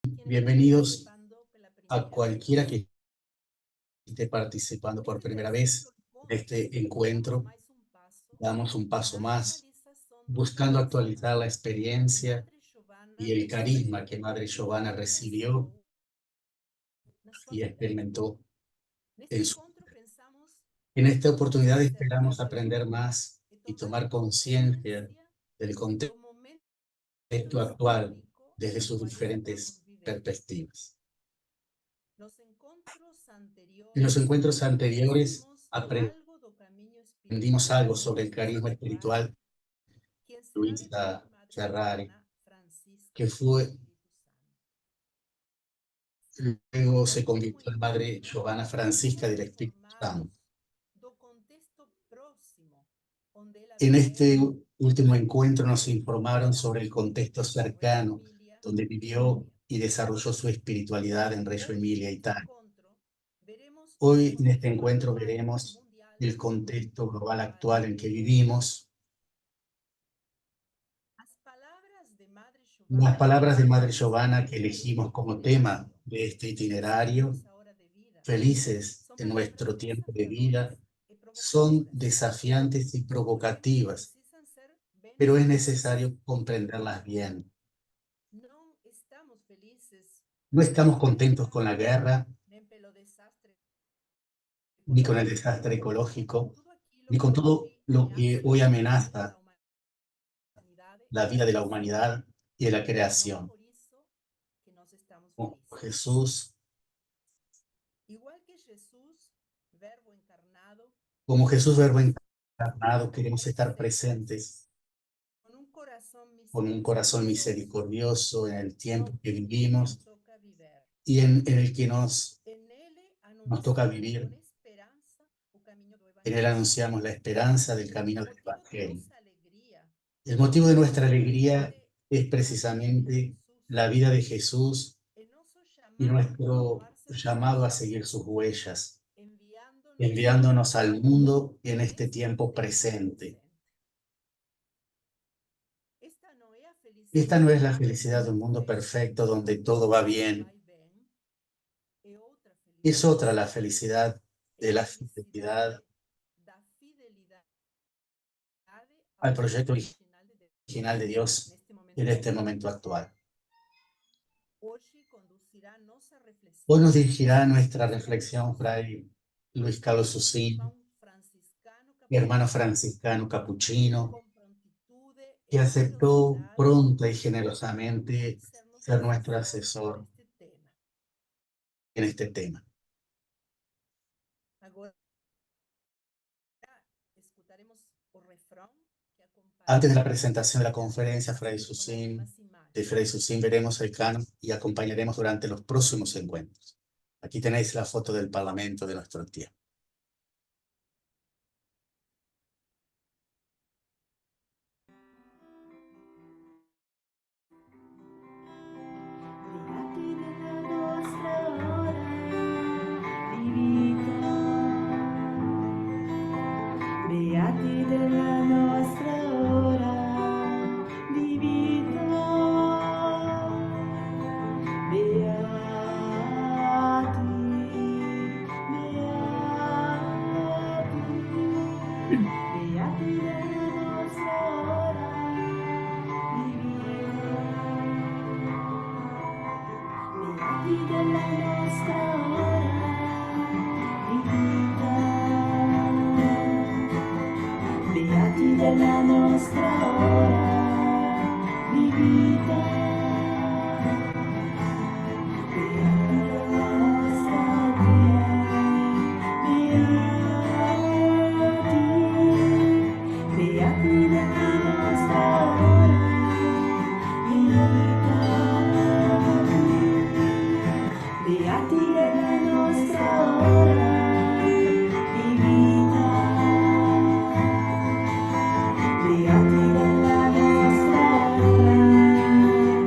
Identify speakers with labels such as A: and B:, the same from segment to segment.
A: Bienvenidos a cualquiera que esté participando por primera vez de este encuentro. Damos un paso más, buscando actualizar la experiencia y el carisma que Madre Giovanna recibió y experimentó en su vida. En esta oportunidad esperamos aprender más y tomar conciencia del contexto actual desde sus diferentes perspectivas. En los encuentros anteriores aprendimos algo sobre el carisma espiritual de Luisa Ferrari, que luego se convirtió en Madre Giovanna Francisca del Espíritu Santo. En este último encuentro nos informaron sobre el contexto cercano donde vivió y desarrolló su espiritualidad en Reggio Emilia, Italia. Hoy en este encuentro veremos el contexto global actual en que vivimos. Las palabras de Madre Giovanna que elegimos como tema de este itinerario, felices en nuestro tiempo de vida, son desafiantes y provocativas, pero es necesario comprenderlas bien. No estamos contentos con la guerra, ni con el desastre ecológico, ni con todo lo que hoy amenaza la vida de la humanidad y de la creación. Como Jesús, como Jesús verbo encarnado, queremos estar presentes con un corazón misericordioso en el tiempo que vivimos y en el que nos toca vivir. En él anunciamos la esperanza del camino del Evangelio. El motivo de nuestra alegría es precisamente la vida de Jesús y nuestro llamado a seguir sus huellas, enviándonos al mundo en este tiempo presente. Esta no es la felicidad de un mundo perfecto donde todo va bien. Es otra la felicidad de la fidelidad al proyecto original de Dios en este momento actual. Hoy nos dirigirá nuestra reflexión Fray Luis Carlos Susín, mi hermano franciscano capuchino, que aceptó pronta y generosamente ser nuestro asesor en este tema. Antes de la presentación de la conferencia de Fray Susín veremos el canon y acompañaremos durante los próximos encuentros. Aquí tenéis la foto del Parlamento de nuestro tiempo.
B: Beati della nostra ora di vita, beati, beati della nostra ora di vita, beati della nostra ora di vita. Beati della nostra ora di vita, beati della nostra via, beati della nostra ora di vita, beati della nostra ora di vita. Beati della nostra ora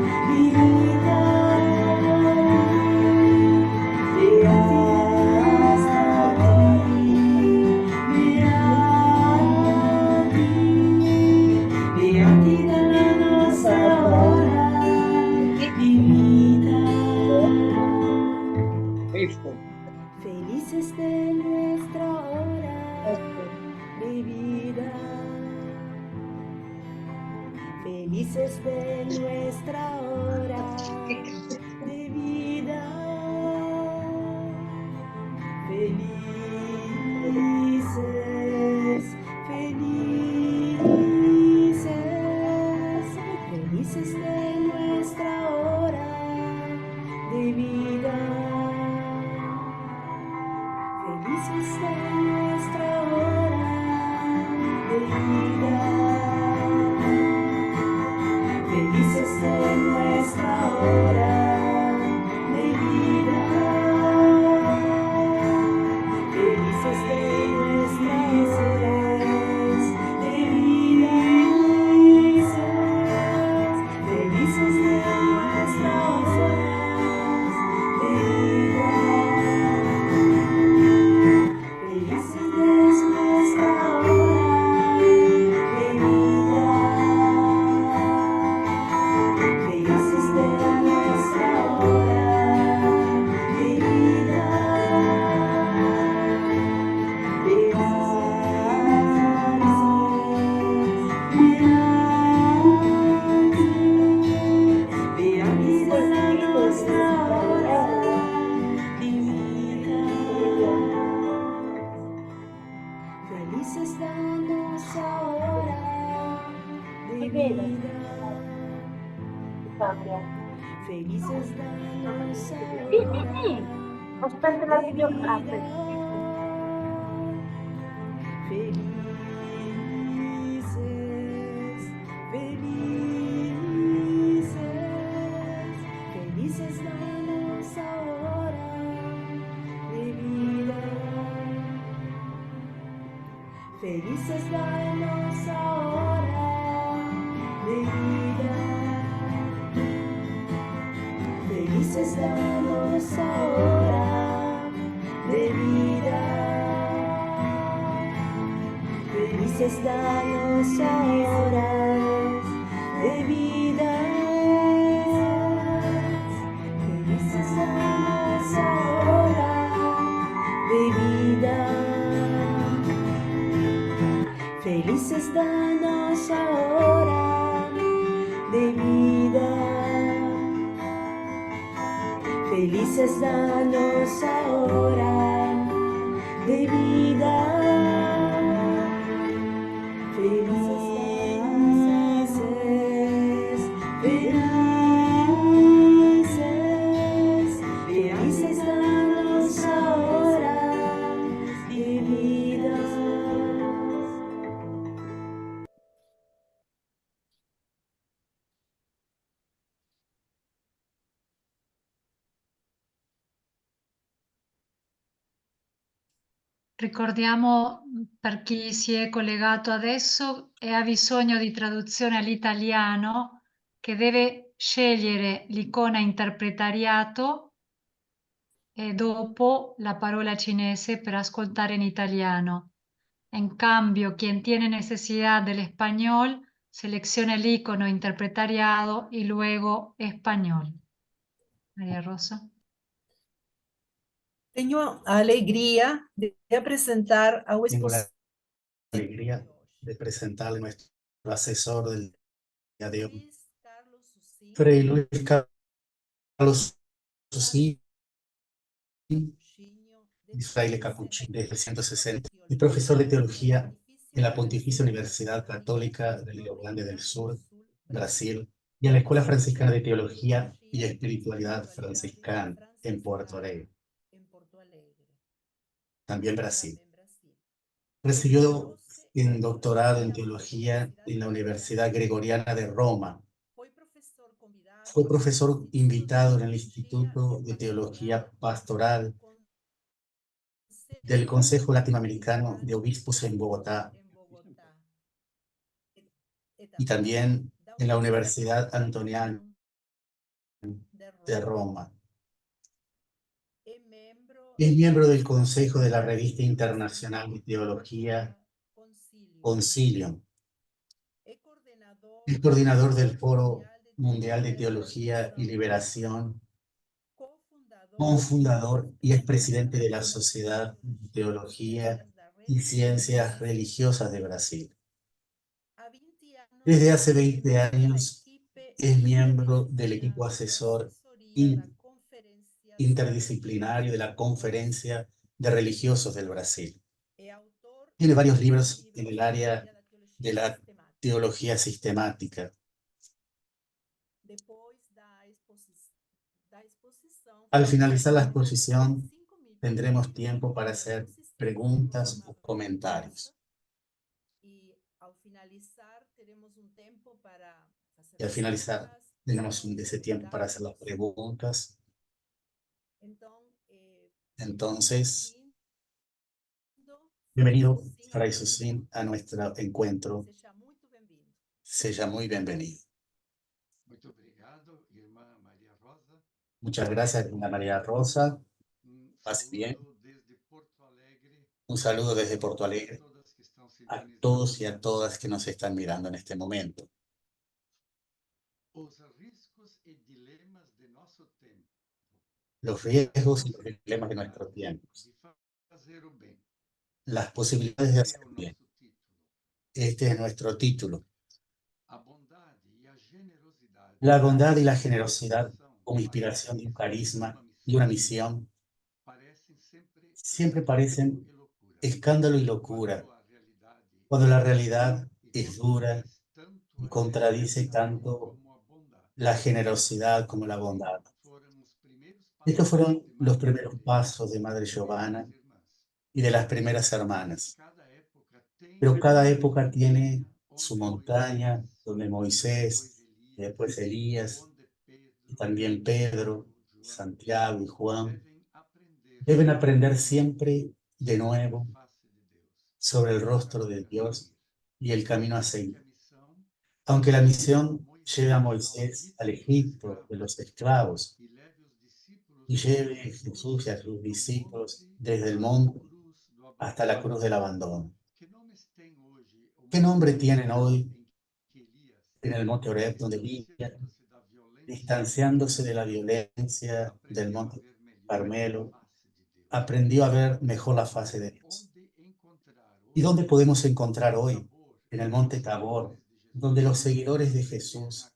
C: Sí, sí, sí. Bastante la pidió. Ah, pues.
B: Felices, felices, felices da nossa hora de vida. Felices da nossa hora de vida. Felices da nossa hora de vida. Felices da nossa hora de vida. Felices da nossa hora de vida. Felices da nossa hora de vida. Felices da nossa hora de vida. Felices, felices, felices da nossa hora de vida.
D: Ricordiamo per chi si è collegato adesso e ha bisogno di traduzione all'italiano che deve scegliere l'icona interpretariato e dopo la parola cinese per ascoltare in italiano. En cambio, quien tiene necesidad del español, seleccione el icono interpretariado y luego español. María Rosa.
E: Tenho a alegria de apresentar ao
A: Tengo la
E: expositor
A: alegría de presentarle nuestro asesor del día de hoy, Fray Luis Carlos Susini, fraile capuchino desde 160 y profesor de teología en la Pontificia Universidad Católica del Río Grande del Sur, Brasil, y en la Escuela Franciscana de Teología y Espiritualidad Franciscana en Porto Alegre, también Brasil. Recibió un doctorado en teología en la Universidad Gregoriana de Roma. Fue profesor invitado en el Instituto de Teología Pastoral del Consejo Latinoamericano de Obispos en Bogotá y también en la Universidad Antoniana de Roma. Es miembro del Consejo de la Revista Internacional de Teología Concilium. Es coordinador del Foro Mundial de Teología y Liberación, cofundador y expresidente de la Sociedad de Teología y Ciencias Religiosas de Brasil. Desde hace 20 años es miembro del equipo asesor interdisciplinario de la Conferencia de Religiosos del Brasil. Tiene varios libros en el área de la teología sistemática. Al finalizar la exposición, tendremos tiempo para hacer preguntas o comentarios. Y al finalizar, tenemos ese tiempo para hacer las preguntas. Entonces, bienvenido, Fray Susín, a nuestro encuentro. Seja muy bienvenido. Muchas gracias, hermana María Rosa. Pase bien. Un saludo desde Porto Alegre a todos y a todas que nos están mirando en este momento. Los riesgos y los dilemas de nuestros tiempos. Las posibilidades de hacer bien. Este es nuestro título. La bondad y la generosidad como inspiración de un carisma y una misión siempre parecen escándalo y locura, cuando la realidad es dura y contradice tanto la generosidad como la bondad. Estos fueron los primeros pasos de Madre Giovanna y de las primeras hermanas. Pero cada época tiene su montaña, donde Moisés, y después Elías, y también Pedro, Santiago y Juan, deben aprender siempre de nuevo sobre el rostro de Dios y el camino a seguir. Aunque la misión lleve a Moisés al Egipto de los esclavos y lleve a Jesús y a sus discípulos desde el monte hasta la cruz del abandono. ¿Qué nombre tienen hoy en el monte Oreb, donde Elías, distanciándose de la violencia del monte Carmelo, aprendió a ver mejor la fase de Dios? ¿Y dónde podemos encontrar hoy? En el monte Tabor, donde los seguidores de Jesús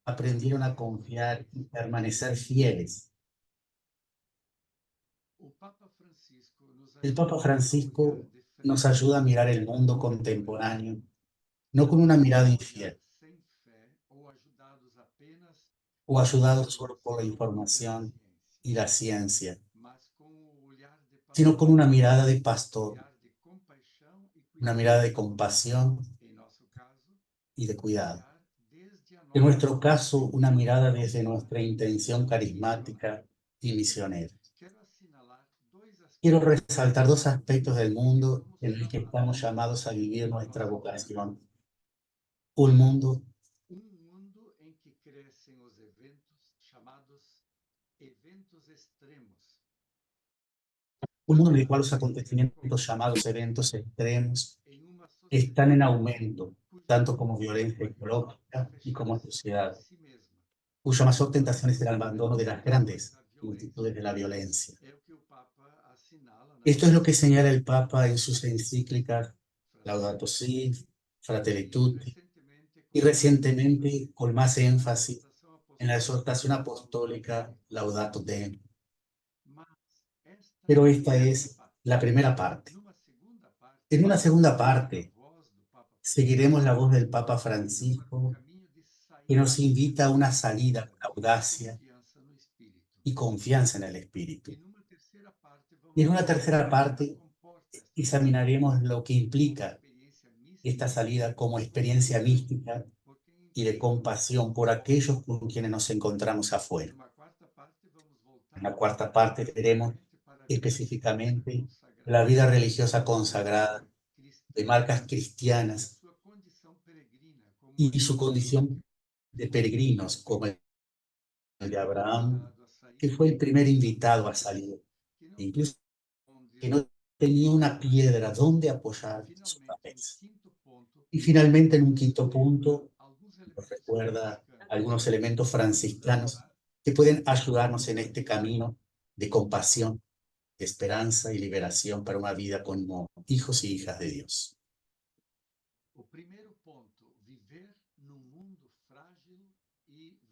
A: aprendieron a confiar y permanecer fieles. El Papa Francisco nos ayuda a mirar el mundo contemporáneo, no con una mirada infiel, o ayudados solo por la información y la ciencia, sino con una mirada de pastor, una mirada de compasión y de cuidado. En nuestro caso, una mirada desde nuestra intención carismática y misionera. Quiero resaltar dos aspectos del mundo en el que estamos llamados a vivir nuestra vocación. Un mundo en el cual los acontecimientos llamados eventos extremos están en aumento, tanto como violencia ecológica y como sociedad, cuya mayor tentación es el abandono de las grandes multitudes de la violencia. Esto es lo que señala el Papa en sus encíclicas Laudato Si, Fratelli Tutti, y recientemente con más énfasis en la exhortación apostólica Laudato Deum. Pero esta es la primera parte. En una segunda parte, seguiremos la voz del Papa Francisco, que nos invita a una salida con audacia y confianza en el Espíritu. Y en una tercera parte, examinaremos lo que implica esta salida como experiencia mística y de compasión por aquellos con quienes nos encontramos afuera. En la cuarta parte veremos específicamente la vida religiosa consagrada de marcas cristianas y su condición de peregrinos, como el de Abraham, que fue el primer invitado a salir, e incluso que no tenía una piedra donde apoyar su cabeza. Y finalmente, en un quinto punto, nos recuerda algunos elementos franciscanos que pueden ayudarnos en este camino de compasión, de esperanza y liberación para una vida como hijos y hijas de Dios.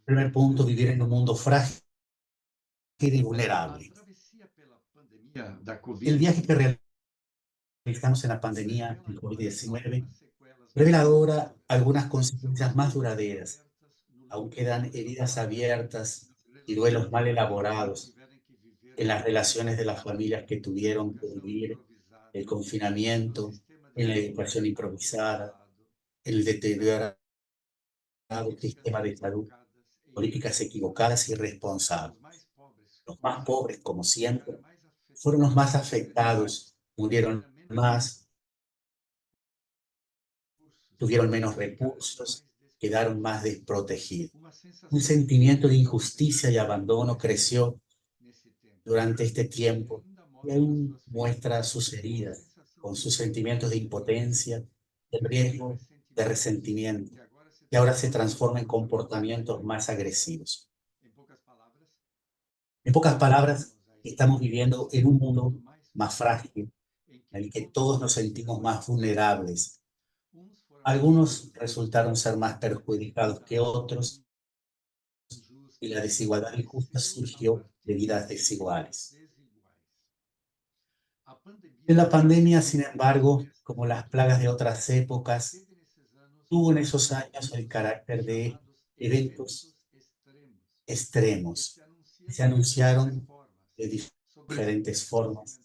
A: Primer punto, vivir en un mundo frágil y vulnerable. El viaje que realizamos en la pandemia del COVID-19 revela ahora algunas consecuencias más duraderas. Aún quedan heridas abiertas y duelos mal elaborados en las relaciones de las familias que tuvieron que vivir el confinamiento, en la educación improvisada, en el deteriorado sistema de salud, políticas equivocadas y irresponsables. Los más pobres, como siempre, fueron los más afectados, murieron más, tuvieron menos recursos, quedaron más desprotegidos. Un sentimiento de injusticia y abandono creció durante este tiempo y aún muestra sus heridas, con sus sentimientos de impotencia, de riesgo, de resentimiento, que ahora se transforma en comportamientos más agresivos. En pocas palabras, estamos viviendo en un mundo más frágil, en el que todos nos sentimos más vulnerables. Algunos resultaron ser más perjudicados que otros y la desigualdad injusta surgió de vidas desiguales. En la pandemia, sin embargo, como las plagas de otras épocas, tuvo en esos años el carácter de eventos extremos. Se anunciaron de diferentes formas.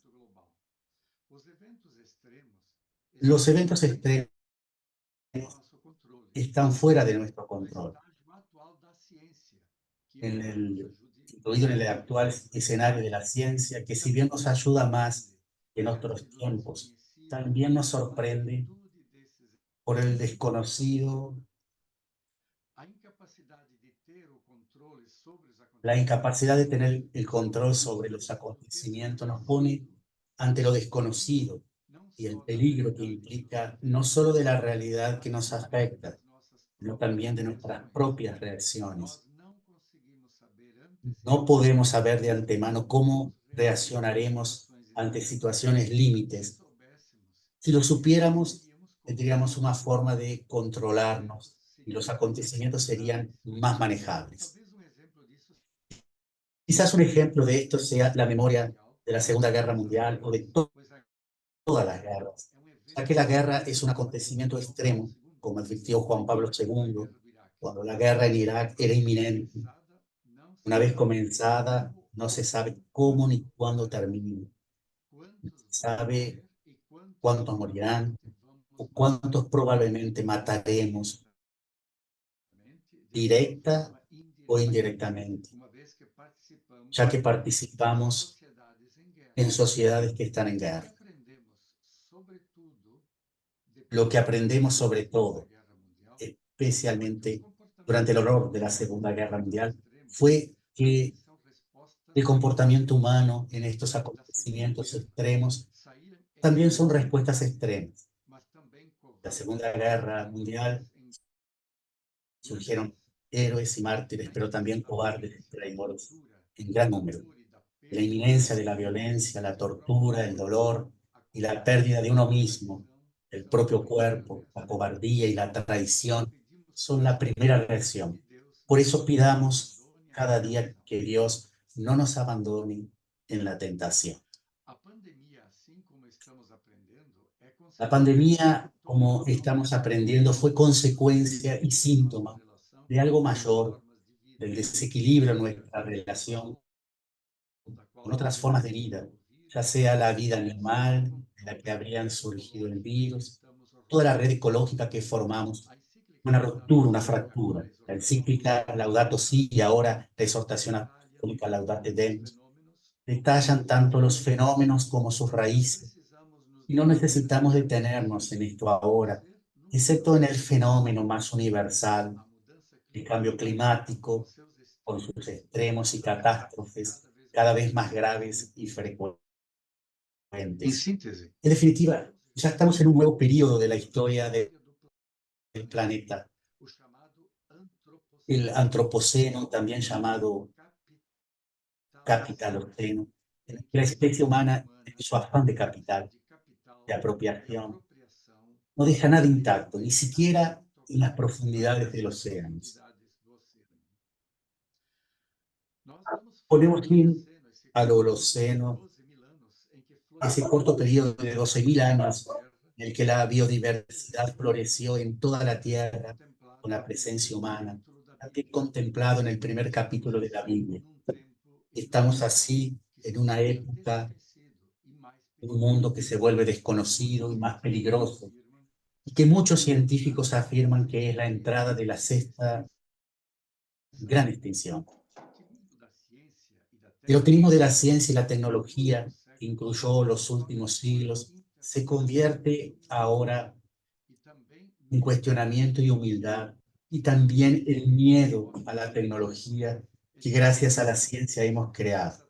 A: Los eventos extremos están fuera de nuestro control. Incluido en el actual escenario de la ciencia, que si bien nos ayuda más que en otros tiempos, también nos sorprende por el desconocido, la incapacidad de tener el control sobre los acontecimientos nos pone ante lo desconocido y el peligro que implica no solo de la realidad que nos afecta, sino también de nuestras propias reacciones. No podemos saber de antemano cómo reaccionaremos ante situaciones límites. Si lo supiéramos, tendríamos una forma de controlarnos y los acontecimientos serían más manejables. Quizás un ejemplo de esto sea la memoria de la Segunda Guerra Mundial o de todas las guerras, ya que la guerra es un acontecimiento extremo, como advirtió Juan Pablo II, cuando la guerra en Irak era inminente. Una vez comenzada, no se sabe cómo ni cuándo termina. No se sabe cuántos morirán o cuántos probablemente mataremos, directa o indirectamente, ya que participamos en sociedades que están en guerra. Lo que aprendemos sobre todo, especialmente durante el horror de la Segunda Guerra Mundial, fue que el comportamiento humano en estos acontecimientos extremos también son respuestas extremas. La Segunda Guerra Mundial surgieron héroes y mártires, pero también cobardes y traidores en gran número. La inminencia de la violencia, la tortura, el dolor y la pérdida de uno mismo, el propio cuerpo, la cobardía y la traición son la primera reacción. Por eso pidamos cada día que Dios no nos abandone en la tentación. La pandemia, como estamos aprendiendo, fue consecuencia y síntoma de algo mayor, del desequilibrio en nuestra relación con otras formas de vida, ya sea la vida animal, en la que habrían surgido el virus, toda la red ecológica que formamos, una ruptura, una fractura. La encíclica Laudato Si y ahora la exhortación apostólica Laudate Deum detallan tanto los fenómenos como sus raíces, y no necesitamos detenernos en esto ahora, excepto en el fenómeno más universal, el cambio climático, con sus extremos y catástrofes cada vez más graves y frecuentes. En definitiva, ya estamos en un nuevo periodo de la historia del planeta, el antropoceno, también llamado capitaloceno, en el que la especie humana, en su afán de capital, de apropiación, no deja nada intacto, ni siquiera en las profundidades del océano. Ponemos fin al Holoceno, ese corto periodo de 12.000 años en el que la biodiversidad floreció en toda la Tierra con la presencia humana, también contemplado en el primer capítulo de la Biblia. Estamos así en una época, en un mundo que se vuelve desconocido y más peligroso, y que muchos científicos afirman que es la entrada de la sexta gran extinción. El optimismo de la ciencia y la tecnología, que incluyó los últimos siglos, se convierte ahora en cuestionamiento y humildad, y también el miedo a la tecnología que gracias a la ciencia hemos creado.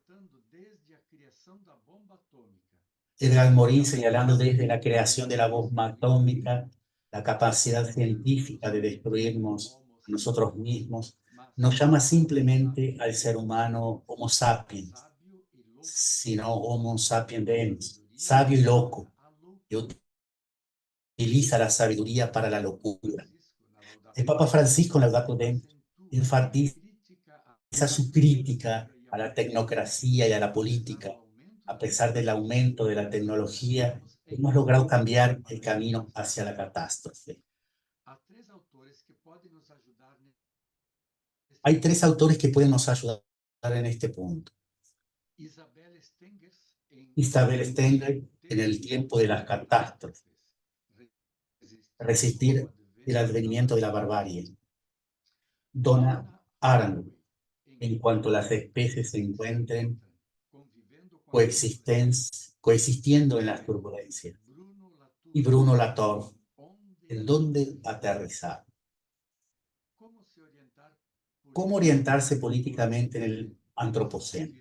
A: Edgar Morin, señalando desde la creación de la bomba atómica, la capacidad científica de destruirnos a nosotros mismos, nos llama simplemente al ser humano Homo sapiens, sino Homo sapiens, sabio y loco, que utiliza la sabiduría para la locura. El Papa Francisco en Laudato Si enfatiza su crítica a la tecnocracia y a la política. A pesar del aumento de la tecnología, hemos logrado cambiar el camino hacia la catástrofe. Hay tres autores que pueden nos ayudar en este punto. Isabel Stenger, en el tiempo de las catástrofes, resistir el advenimiento de la barbarie. Donna Arendt, en cuanto las especies se encuentren coexistiendo en las turbulencias. Y Bruno Latour, ¿en dónde aterrizar? ¿Cómo orientarse políticamente en el antropoceno?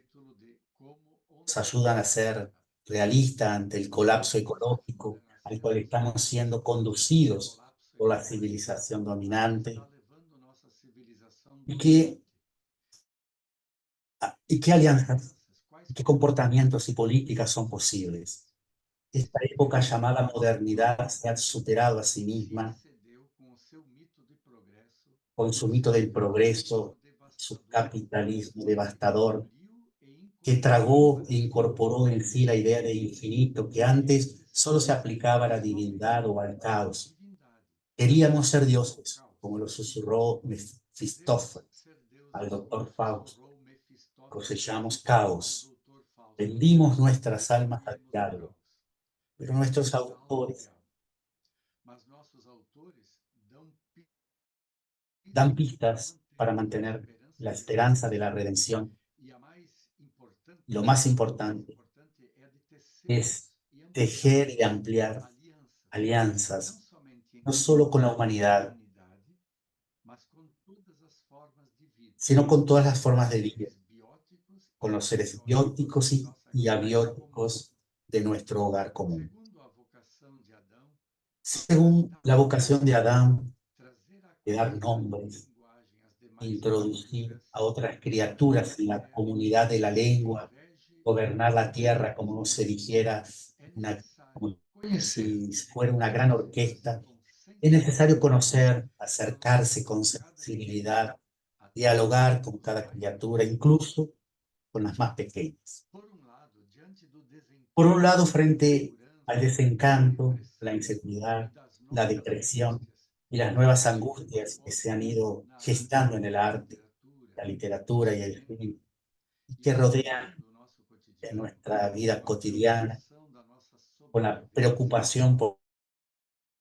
A: Nos ayudan a ser realistas ante el colapso ecológico al cual estamos siendo conducidos por la civilización dominante y qué alianzas, qué comportamientos y políticas son posibles. Esta época llamada modernidad se ha superado a sí misma con su mito del progreso, su capitalismo devastador, que tragó e incorporó en sí la idea de infinito que antes solo se aplicaba a la divinidad o al caos. Queríamos ser dioses, como lo susurró Mefistófeles al doctor Faust. Cosechamos caos, vendimos nuestras almas al diablo, pero nuestros autores dan pistas para mantener la esperanza de la redención. Lo más importante es tejer y ampliar alianzas, no solo con la humanidad, sino con todas las formas de vida, con los seres bióticos y abióticos de nuestro hogar común. Según la vocación de Adán, de dar nombres, introducir a otras criaturas en la comunidad de la lengua, gobernar la tierra como se dijera, como si fuera una gran orquesta, es necesario conocer, acercarse con sensibilidad, dialogar con cada criatura, incluso con las más pequeñas. Por un lado, frente al desencanto, la inseguridad, la depresión y las nuevas angustias que se han ido gestando en el arte, la literatura y el cine, y que rodean en nuestra vida cotidiana, con la preocupación por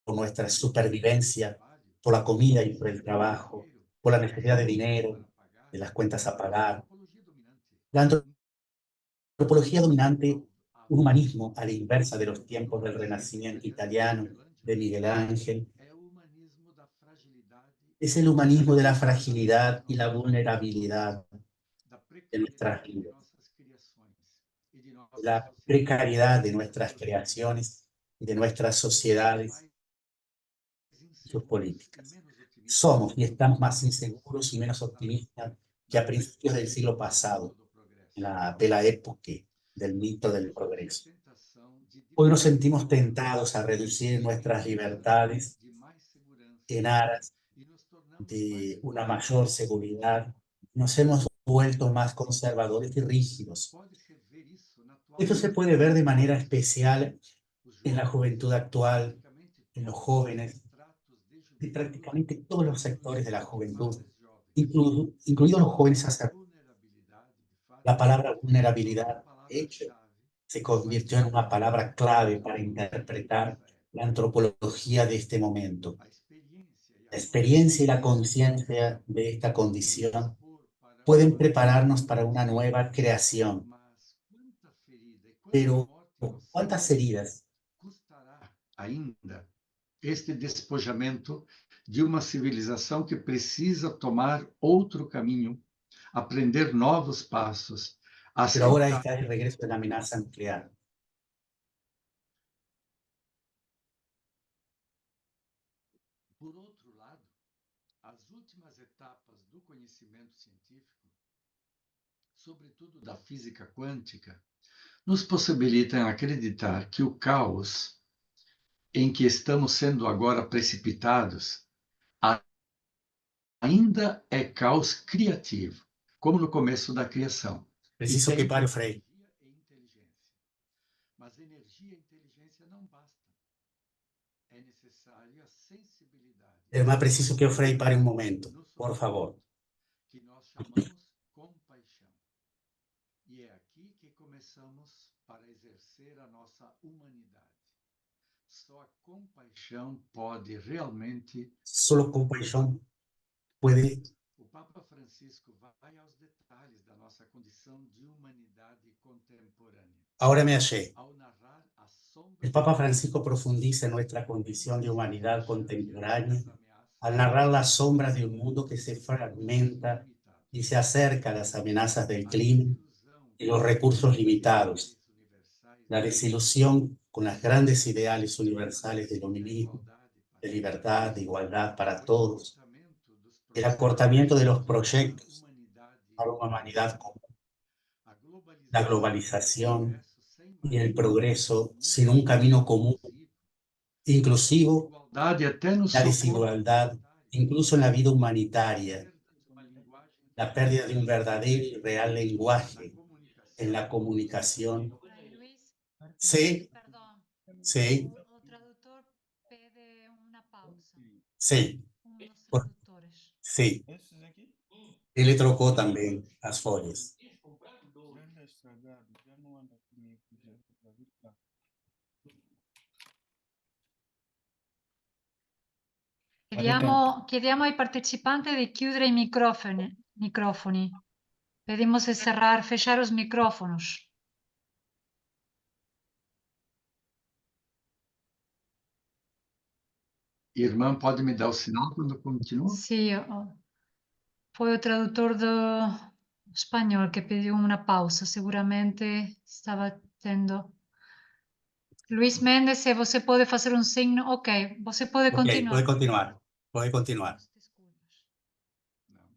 A: nuestra supervivencia, por la comida y por el trabajo, por la necesidad de dinero, de las cuentas a pagar. La antropología dominante, un humanismo a la inversa de los tiempos del Renacimiento italiano, de Miguel Ángel, es el humanismo de la fragilidad y la vulnerabilidad de nuestras vidas, de la precariedad de nuestras creaciones y de nuestras sociedades y sus políticas. Somos y estamos más inseguros y menos optimistas que a principios del siglo pasado, de la época del mito del progreso. Hoy nos sentimos tentados a reducir nuestras libertades en aras de una mayor seguridad. Nos hemos vuelto más conservadores y rígidos. Esto se puede ver de manera especial en la juventud actual, en los jóvenes, de prácticamente todos los sectores de la juventud, incluidos los jóvenes sacerdotes. La palabra vulnerabilidad, de hecho, se convirtió en una palabra clave para interpretar la antropología de este momento. La experiencia y la conciencia de esta condición pueden prepararnos para una nueva creación. Pero, ¿cuántas heridas
F: ainda este despojamento de uma civilização que precisa tomar outro caminho, aprender novos passos,
A: Pero ahora está el regreso de la amenaza nuclear?
F: Por outro lado, as últimas etapas do conhecimento científico, sobretudo da física quântica, nos possibilitam acreditar que o caos em que estamos sendo agora precipitados ainda é caos criativo, como no começo da criação.
A: Preciso que pare o Frei.
F: Mas energia e inteligência não bastam. É necessária a sensibilidade.
A: Es más preciso que o Frei pare un momento, por favor.
F: Que nós chamamos compaixão. E é aqui que começamos para exercer a nossa humanidade. Só a compaixão pode realmente.
A: Solo compaixão puede.
F: O Papa Francisco vai aos detalhes da nossa condição de humanidade contemporânea.
A: Ahora me hallé.
F: Ao narrar a sombra
A: El Papa Francisco profundiza en nuestra condición de humanidad contemporánea al narrar las sombras de un mundo que se fragmenta y se acerca a las amenazas del clima y los recursos limitados, la desilusión con las grandes ideales universales del humanismo, de libertad, de igualdad para todos, el acortamiento de los proyectos para una humanidad común, la globalización y el progreso sin un camino común, inclusivo, la desigualdad, incluso en la vida humanitaria, la pérdida de un verdadero y real lenguaje en la comunicación.
D: Ay, Luis,
A: Sí,
D: perdón.
A: sí,
D: O traductor pide una pausa.
A: sí,
D: Unos
A: Por-
D: traductores.
A: sí. Ele trocou também as folhas.
D: Chiediamo ai partecipanti di chiudere i microfoni. Pedimos de fechar os micrófonos.
F: Irmã, pode me dar o sinal quando continua?
D: Sì, foi o tradutor do espanhol que pediu uma pausa. Seguramente estava tendo. Luís Mendes, se você pode fazer um signo. Ok, você pode
A: Ok,
D: continuar.
A: pode continuar. Pode continuar.
D: Desculpas.
F: Não.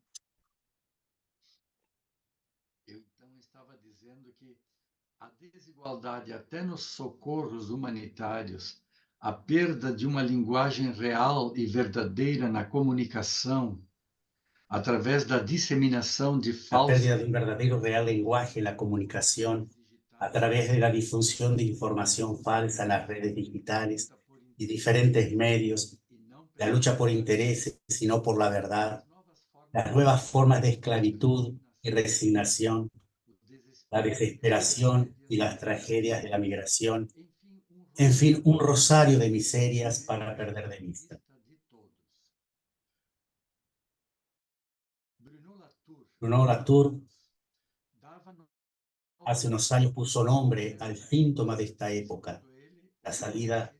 F: Eu então estava dizendo que a desigualdade até nos socorros humanitários, a perda de uma linguagem real e verdadeira na comunicação, através da disseminação de
A: La pérdida de
F: falsas
A: un verdadero real lenguaje en la comunicación a través de la difusión de información falsa en las redes digitales y diferentes medios, la lucha por intereses y no por la verdad, las nuevas formas de esclavitud y resignación, la desesperación y las tragedias de la migración, en fin, un rosario de miserias para perder de vista. Bruno Latour hace unos años puso nombre al síntoma de esta época, la salida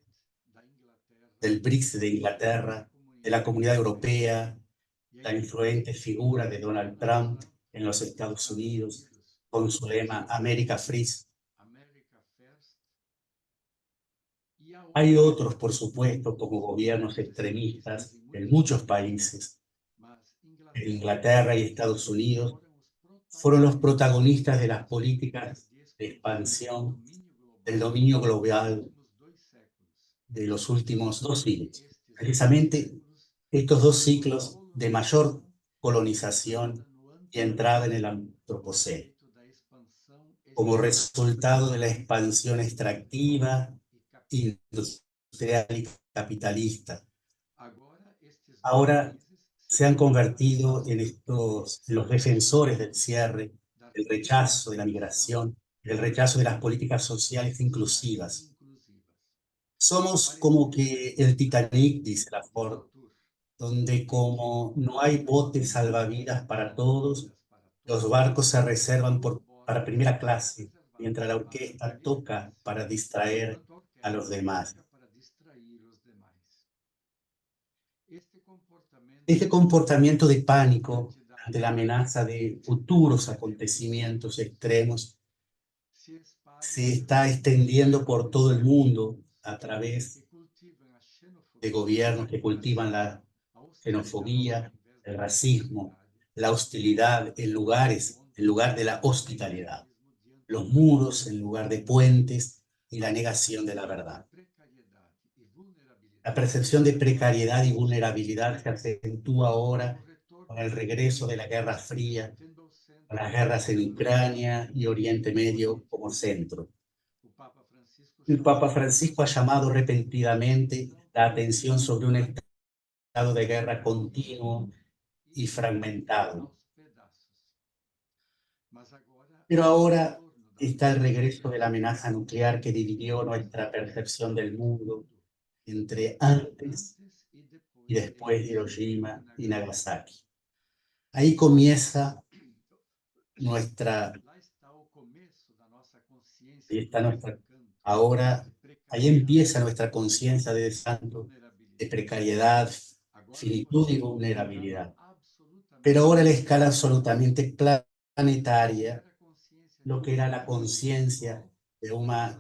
A: del BRICS de Inglaterra, de la Comunidad Europea, la influente figura de Donald Trump en los Estados Unidos, con su lema America First. Hay otros, por supuesto, como gobiernos extremistas en muchos países. En Inglaterra y Estados Unidos fueron los protagonistas de las políticas de expansión del dominio global de los últimos 2 siglos. Precisamente estos 2 ciclos de mayor colonización y entrada en el antropoceno, como resultado de la expansión extractiva, industrial y capitalista. Ahora se han convertido en los defensores del cierre, del rechazo de la migración, del rechazo de las políticas sociales inclusivas. Somos como que el Titanic, dice Lafort, donde como no hay botes salvavidas para todos, los barcos se reservan para primera clase, mientras la orquesta toca para distraer a los demás. Este comportamiento de pánico ante la amenaza de futuros acontecimientos extremos se está extendiendo por todo el mundo a través de gobiernos que cultivan la xenofobia, el racismo, la hostilidad en lugar de la hospitalidad, los muros en lugar de puentes y la negación de la verdad. La percepción de precariedad y vulnerabilidad se acentúa ahora con el regreso de la Guerra Fría, con las guerras en Ucrania y Oriente Medio como centro. El Papa Francisco ha llamado repentinamente la atención sobre un estado de guerra continuo y fragmentado. Pero ahora está el regreso de la amenaza nuclear que dividió nuestra percepción del mundo entre antes y después de Hiroshima y Nagasaki. Ahí comienza nuestra, ahí está nuestra, ahora, ahí empieza nuestra conciencia de desánimo, de precariedad, finitud y vulnerabilidad. Pero ahora la escala absolutamente planetaria, lo que era la conciencia de una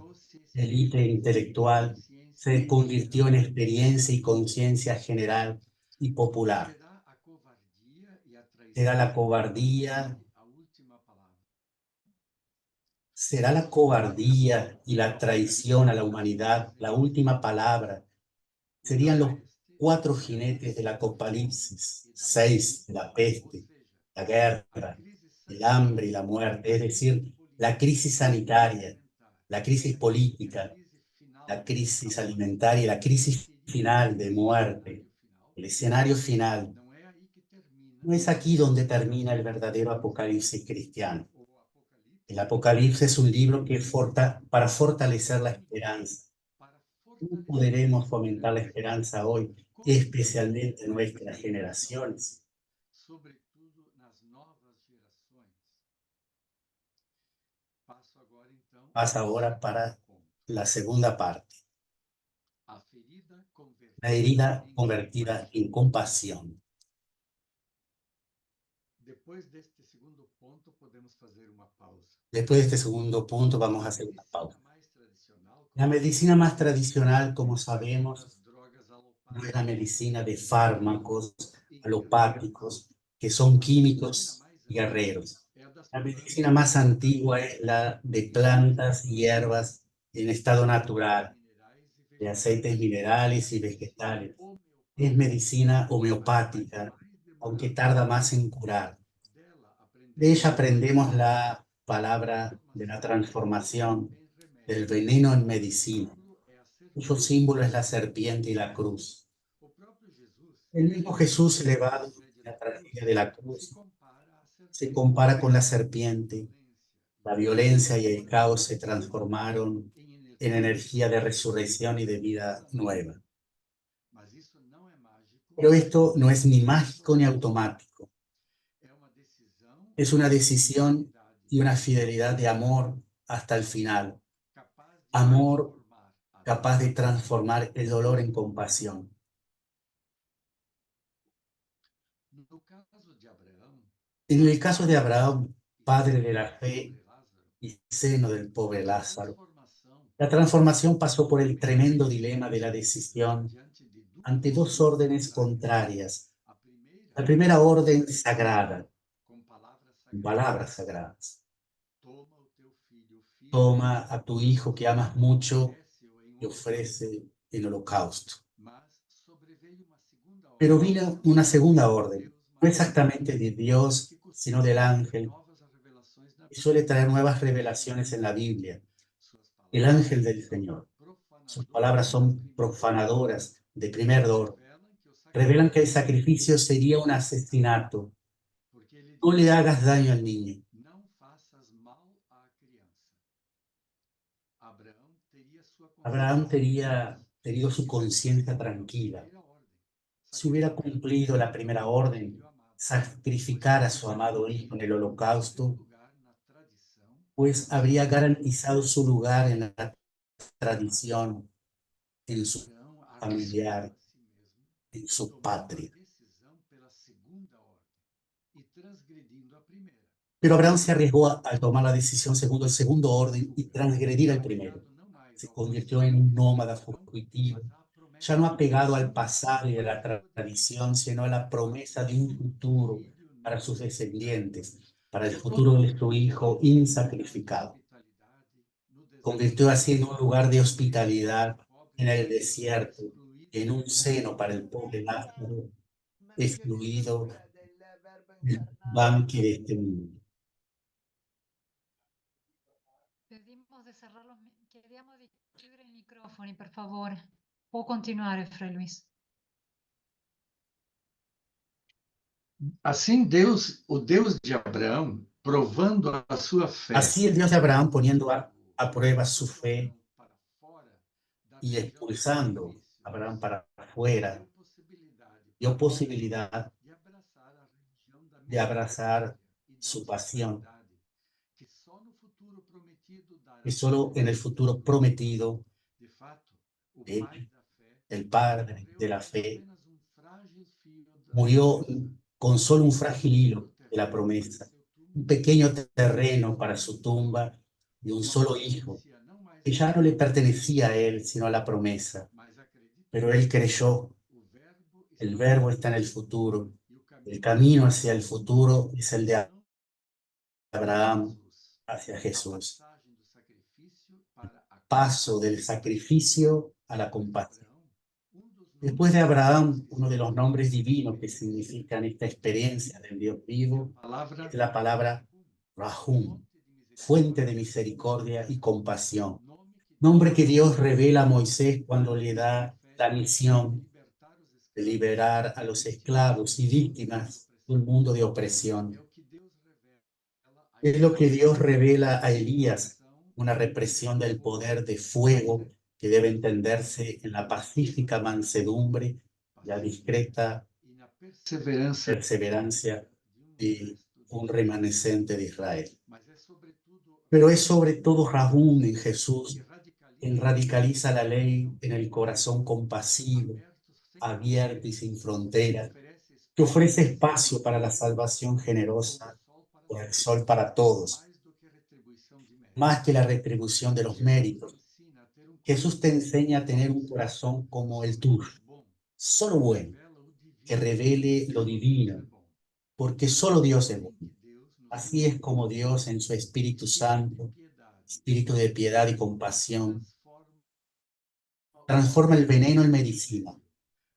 A: élite intelectual, se convirtió en experiencia y conciencia general y popular. Será la cobardía, será la cobardía y la traición a la humanidad la última palabra. Serían los 4 jinetes del Apocalipsis, 6 de la peste, la guerra, el hambre y la muerte, es decir, la crisis sanitaria, la crisis política, la crisis alimentaria y la crisis final de muerte, el escenario final. No es aquí donde termina el verdadero apocalipsis cristiano. El Apocalipsis es un libro que para fortalecer la esperanza. ¿Cómo podremos fomentar la esperanza hoy, especialmente en nuestras generaciones? Pasa ahora para la segunda parte, la herida convertida en compasión. Después de este segundo punto vamos a hacer una pausa. La medicina más tradicional, como sabemos, no es la medicina de fármacos alopáticos, que son químicos y guerreros. La medicina más antigua es la de plantas y hierbas en estado natural, de aceites minerales y vegetales. Es medicina homeopática, aunque tarda más en curar. De ella aprendemos la palabra de la transformación, del veneno en medicina, cuyo símbolo es la serpiente y la cruz. El mismo Jesús elevado en la tragedia de la cruz se compara con la serpiente. La violencia y el caos se transformaron en energía de resurrección y de vida nueva. Pero esto no es ni mágico ni automático. Es una decisión y una fidelidad de amor hasta el final. Amor capaz de transformar el dolor en compasión. En el caso de Abraham, padre de la fe y seno del pobre Lázaro, la transformación pasó por el tremendo dilema de la decisión ante 2 órdenes contrarias. La primera orden sagrada, con palabras sagradas. Toma a tu hijo que amas mucho y ofrece en holocausto. Pero vino una segunda orden, no exactamente de Dios, sino del ángel, que suele traer nuevas revelaciones en la Biblia. El ángel del Señor. Sus palabras son profanadoras de primer orden. Revelan que el sacrificio sería un asesinato. No le hagas daño al niño. Abraham tería tenido su conciencia tranquila. Si hubiera cumplido la primera orden, sacrificar a su amado hijo en el holocausto, pues habría garantizado su lugar en la tradición, en su familiar, en su patria. Pero Abraham se arriesgó a tomar la decisión segundo el segundo orden y transgredir el primero. Se convirtió en un nómada fugitivo, ya no apegado al pasado y a la tradición, sino a la promesa de un futuro para sus descendientes, para el futuro de su hijo insacrificado. Convirtió así en un lugar de hospitalidad en el desierto, en un seno para el pobre Lázaro, excluido del banque de este mundo.
D: Chiediamo di chiudere i microfoni, per favore. Può continuare, Frei Luis.
F: Assim, o Deus de Abraão provando a sua fé.
A: Así el Dios de Abraham poniendo a prueba su fe y expulsando a Abraham para afuera, dio posibilidad de abrazar su pasión, que solo en el futuro prometido, el Padre de la fe murió con solo un frágil hilo de la promesa, un pequeño terreno para su tumba y un solo hijo, que ya no le pertenecía a él, sino a la promesa. Pero él creyó, el verbo está en el futuro, el camino hacia el futuro es el de Abraham hacia Jesús. Paso del sacrificio a la compasión. Después de Abraham, uno de los nombres divinos que significan esta experiencia del Dios vivo es la palabra Rahum, fuente de misericordia y compasión. Nombre que Dios revela a Moisés cuando le da la misión de liberar a los esclavos y víctimas de un mundo de opresión. Es lo que Dios revela a Elías, una represión del poder de fuego que debe entenderse en la pacífica mansedumbre y la discreta perseverancia de un remanescente de Israel. Pero es sobre todo Rahum en Jesús quien radicaliza la ley en el corazón compasivo, abierto y sin fronteras, que ofrece espacio para la salvación generosa por el sol para todos, más que la retribución de los méritos. Jesús te enseña a tener un corazón como el tuyo, solo bueno, que revele lo divino, porque solo Dios es bueno. Así es como Dios en su Espíritu Santo, espíritu de piedad y compasión, transforma el veneno en medicina,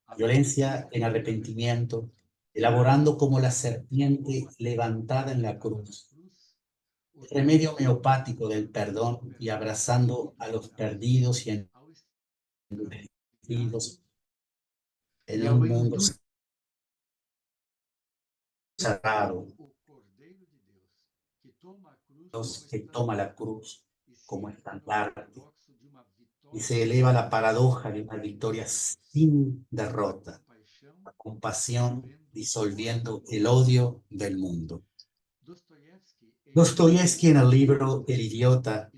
A: la violencia en arrepentimiento, elaborando como la serpiente levantada en la cruz, el remedio homeopático del perdón y abrazando a los perdidos y endurecidos en un mundo cerrado, Dios que toma la cruz como estandarte y se eleva la paradoja de una victoria sin derrota, la compasión disolviendo el odio del mundo. Dostoyevsky en el libro El idiota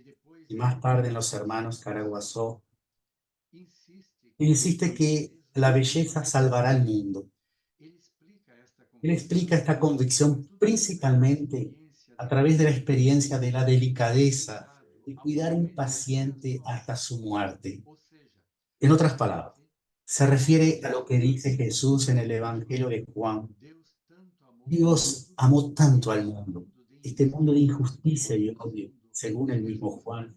A: y más tarde en Los hermanos Karamazov insiste que la belleza salvará al mundo. Él explica esta convicción principalmente a través de la experiencia de la delicadeza de cuidar a un paciente hasta su muerte. En otras palabras, se refiere a lo que dice Jesús en el Evangelio de Juan. Dios amó tanto al mundo, este mundo de injusticia y odio, según el mismo Juan,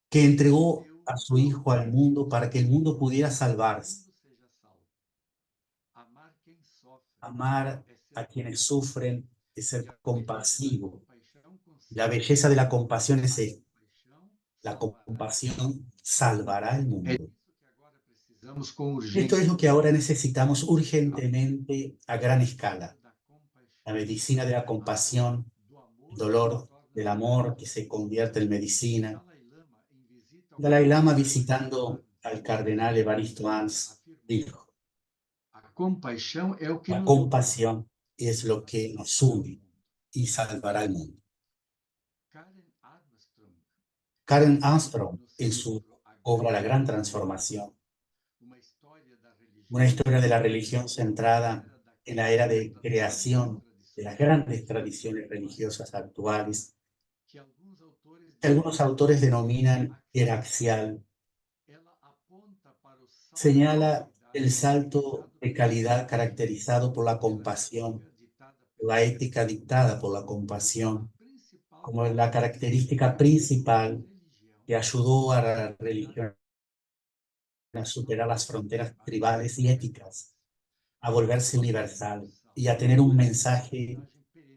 A: que entregó a su Hijo al mundo para que el mundo pudiera salvarse. Amar a quienes sufren es ser compasivo. La belleza de la compasión es esta. La compasión salvará el mundo. Esto es lo que ahora necesitamos urgentemente a gran escala. La medicina de la compasión, el dolor del amor que se convierte en medicina. Dalai Lama, visitando al cardenal Evaristo Ans, dijo: la compasión es lo que nos une y salvará el mundo. Karen Armstrong, en su obra La Gran Transformación, una historia de la religión centrada en la era de creación de las grandes tradiciones religiosas actuales, que algunos autores denominan eraxial, señala el salto de calidad caracterizado por la compasión, la ética dictada por la compasión, como la característica principal que ayudó a la religión a superar las fronteras tribales y éticas, a volverse universal y a tener un mensaje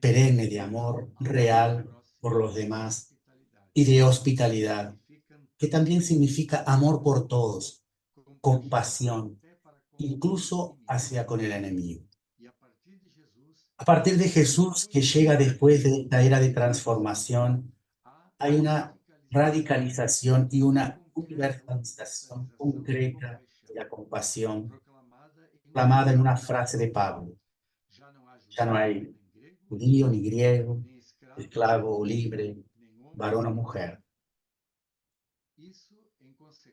A: perenne de amor real por los demás y de hospitalidad, que también significa amor por todos, compasión, incluso hacia con el enemigo. A partir de Jesús, que llega después de esta era de transformación, hay una radicalización y una universalización concreta de la compasión, clamada en una frase de Pablo. Ya no hay judío ni griego, esclavo o libre, varón o mujer.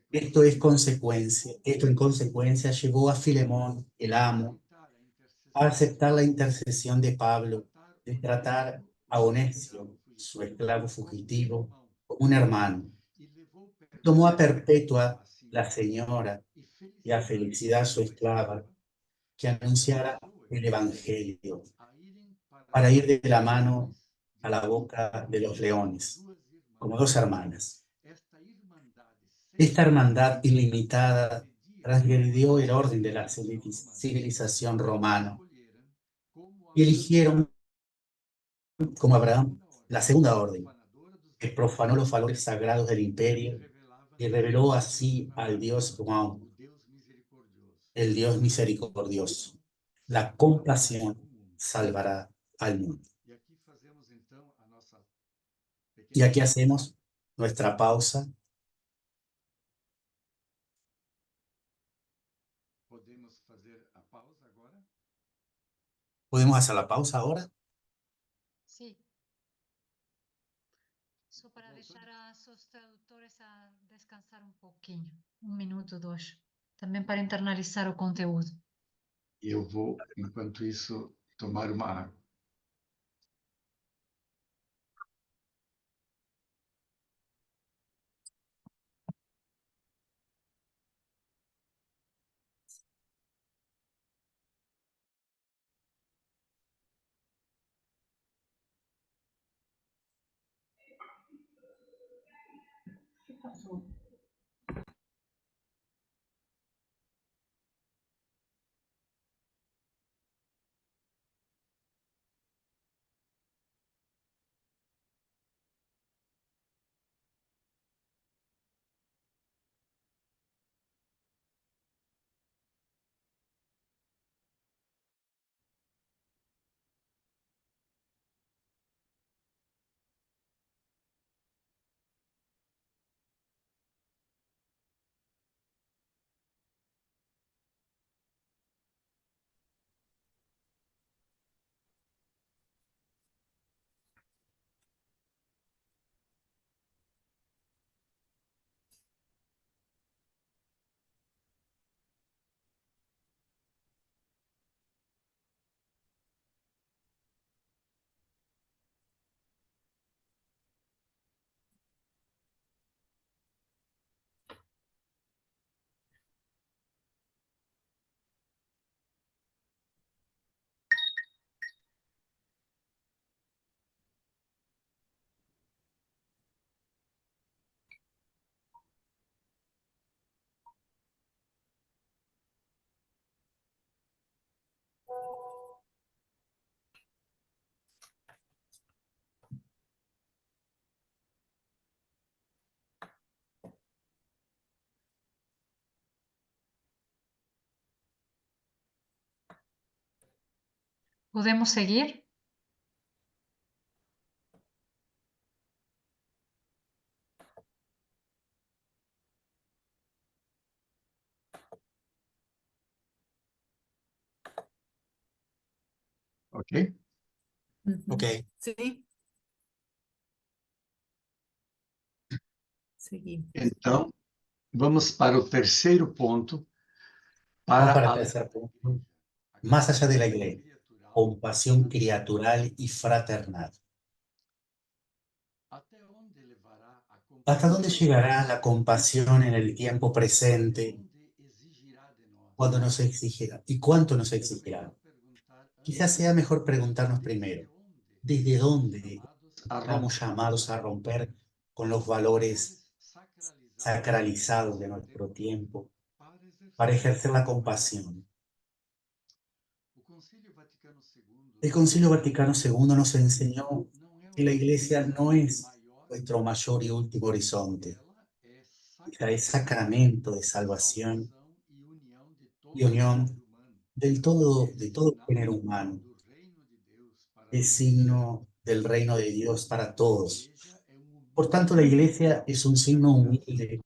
A: Esto en consecuencia llevó a Filemón, el amo, a aceptar la intercesión de Pablo, de tratar a Onesio, su esclavo fugitivo, como un hermano. Tomó a Perpetua, la señora, y a Felicidad, su esclava, que anunciara el Evangelio, para ir de la mano a la boca de los leones, como dos hermanas. Esta hermandad ilimitada transgredió el orden de la civilización romana y eligieron, como Abraham, la segunda orden, que profanó los valores sagrados del imperio y reveló así al Dios Juan, el Dios misericordioso. La compasión salvará al mundo. Y aquí hacemos nuestra pausa. ¿Podemos hacer la pausa ahora?
D: Sí. Só para deixar os tradutores a descansar um pouquinho, 1 minuto, 2, também para internalizar o conteúdo.
F: E eu vou, enquanto isso, tomar uma água.
D: Podemos seguir?
F: Ok?
A: Ok.
E: Sí. Seguimos.
F: Então, vamos para o terceiro ponto.
A: Vamos para el
F: além
A: tercer
F: da
A: punto.
F: igreja, a
A: Más allá de la
F: compaixão
A: iglesia,
F: criatural,
A: compasión criatural y fraternal.
F: Até onde levará a
A: ¿Hasta dónde
F: compaixão
A: llegará la compasión en el tiempo presente?
F: onde exigirá de nós?
A: ¿Cuándo nos exigirá? ¿Y cuánto nos exigirá? Quizás sea mejor preguntarnos primero, ¿desde dónde estamos llamados a romper con los valores sacralizados de nuestro tiempo para ejercer la compasión? El Concilio Vaticano II nos enseñó que la Iglesia no es nuestro mayor y último horizonte. Ella es sacramento de salvación y unión de todo el género humano, es signo del reino de Dios para todos. Por tanto, la iglesia es un signo humilde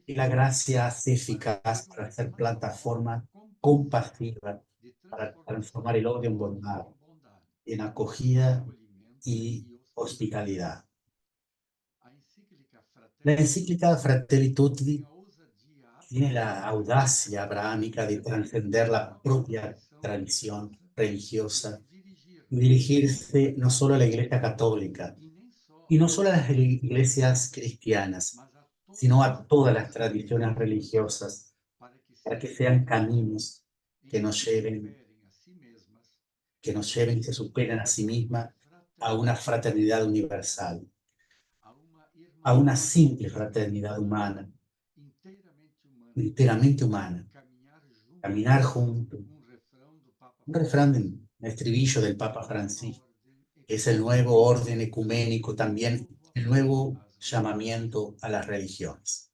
A: y la gracia hace eficaz para ser plataforma compasiva, para transformar el odio en bondad, en acogida y hospitalidad. La encíclica Fratelli Tutti tiene la audacia abrahámica de trascender la propia tradición religiosa y dirigirse no solo a la Iglesia Católica y no solo a las iglesias cristianas, sino a todas las tradiciones religiosas, para que sean caminos que nos lleven, y se superen a sí mismas a una fraternidad universal, a una simple fraternidad humana, enteramente humana, caminar juntos. Un refrán, un estribillo del Papa Francisco, que es el nuevo orden ecuménico, también el nuevo llamamiento a las religiones.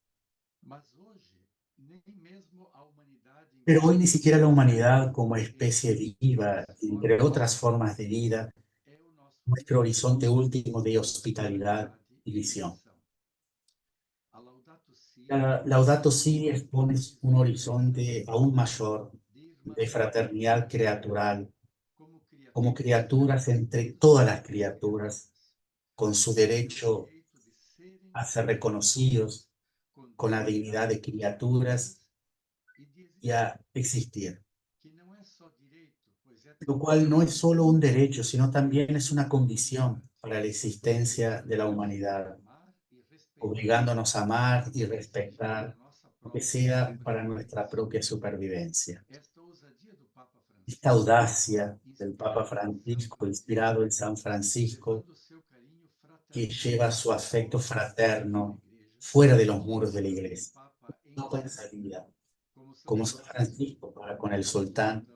A: Pero hoy ni siquiera la humanidad como especie viva, entre otras formas de vida, nuestro horizonte último de hospitalidad y visión. La Laudato Si expone un horizonte aún mayor de fraternidad creatural, como criaturas entre todas las criaturas, con su derecho a ser reconocidos, con la dignidad de criaturas y a existir. Lo cual no es solo un derecho, sino también es una condición para la existencia de la humanidad, obligándonos a amar y respetar lo que sea para nuestra propia supervivencia. Esta audacia del Papa Francisco, inspirado en San Francisco, que lleva su afecto fraterno fuera de los muros de la iglesia, no puede salida, como San Francisco para con el sultán,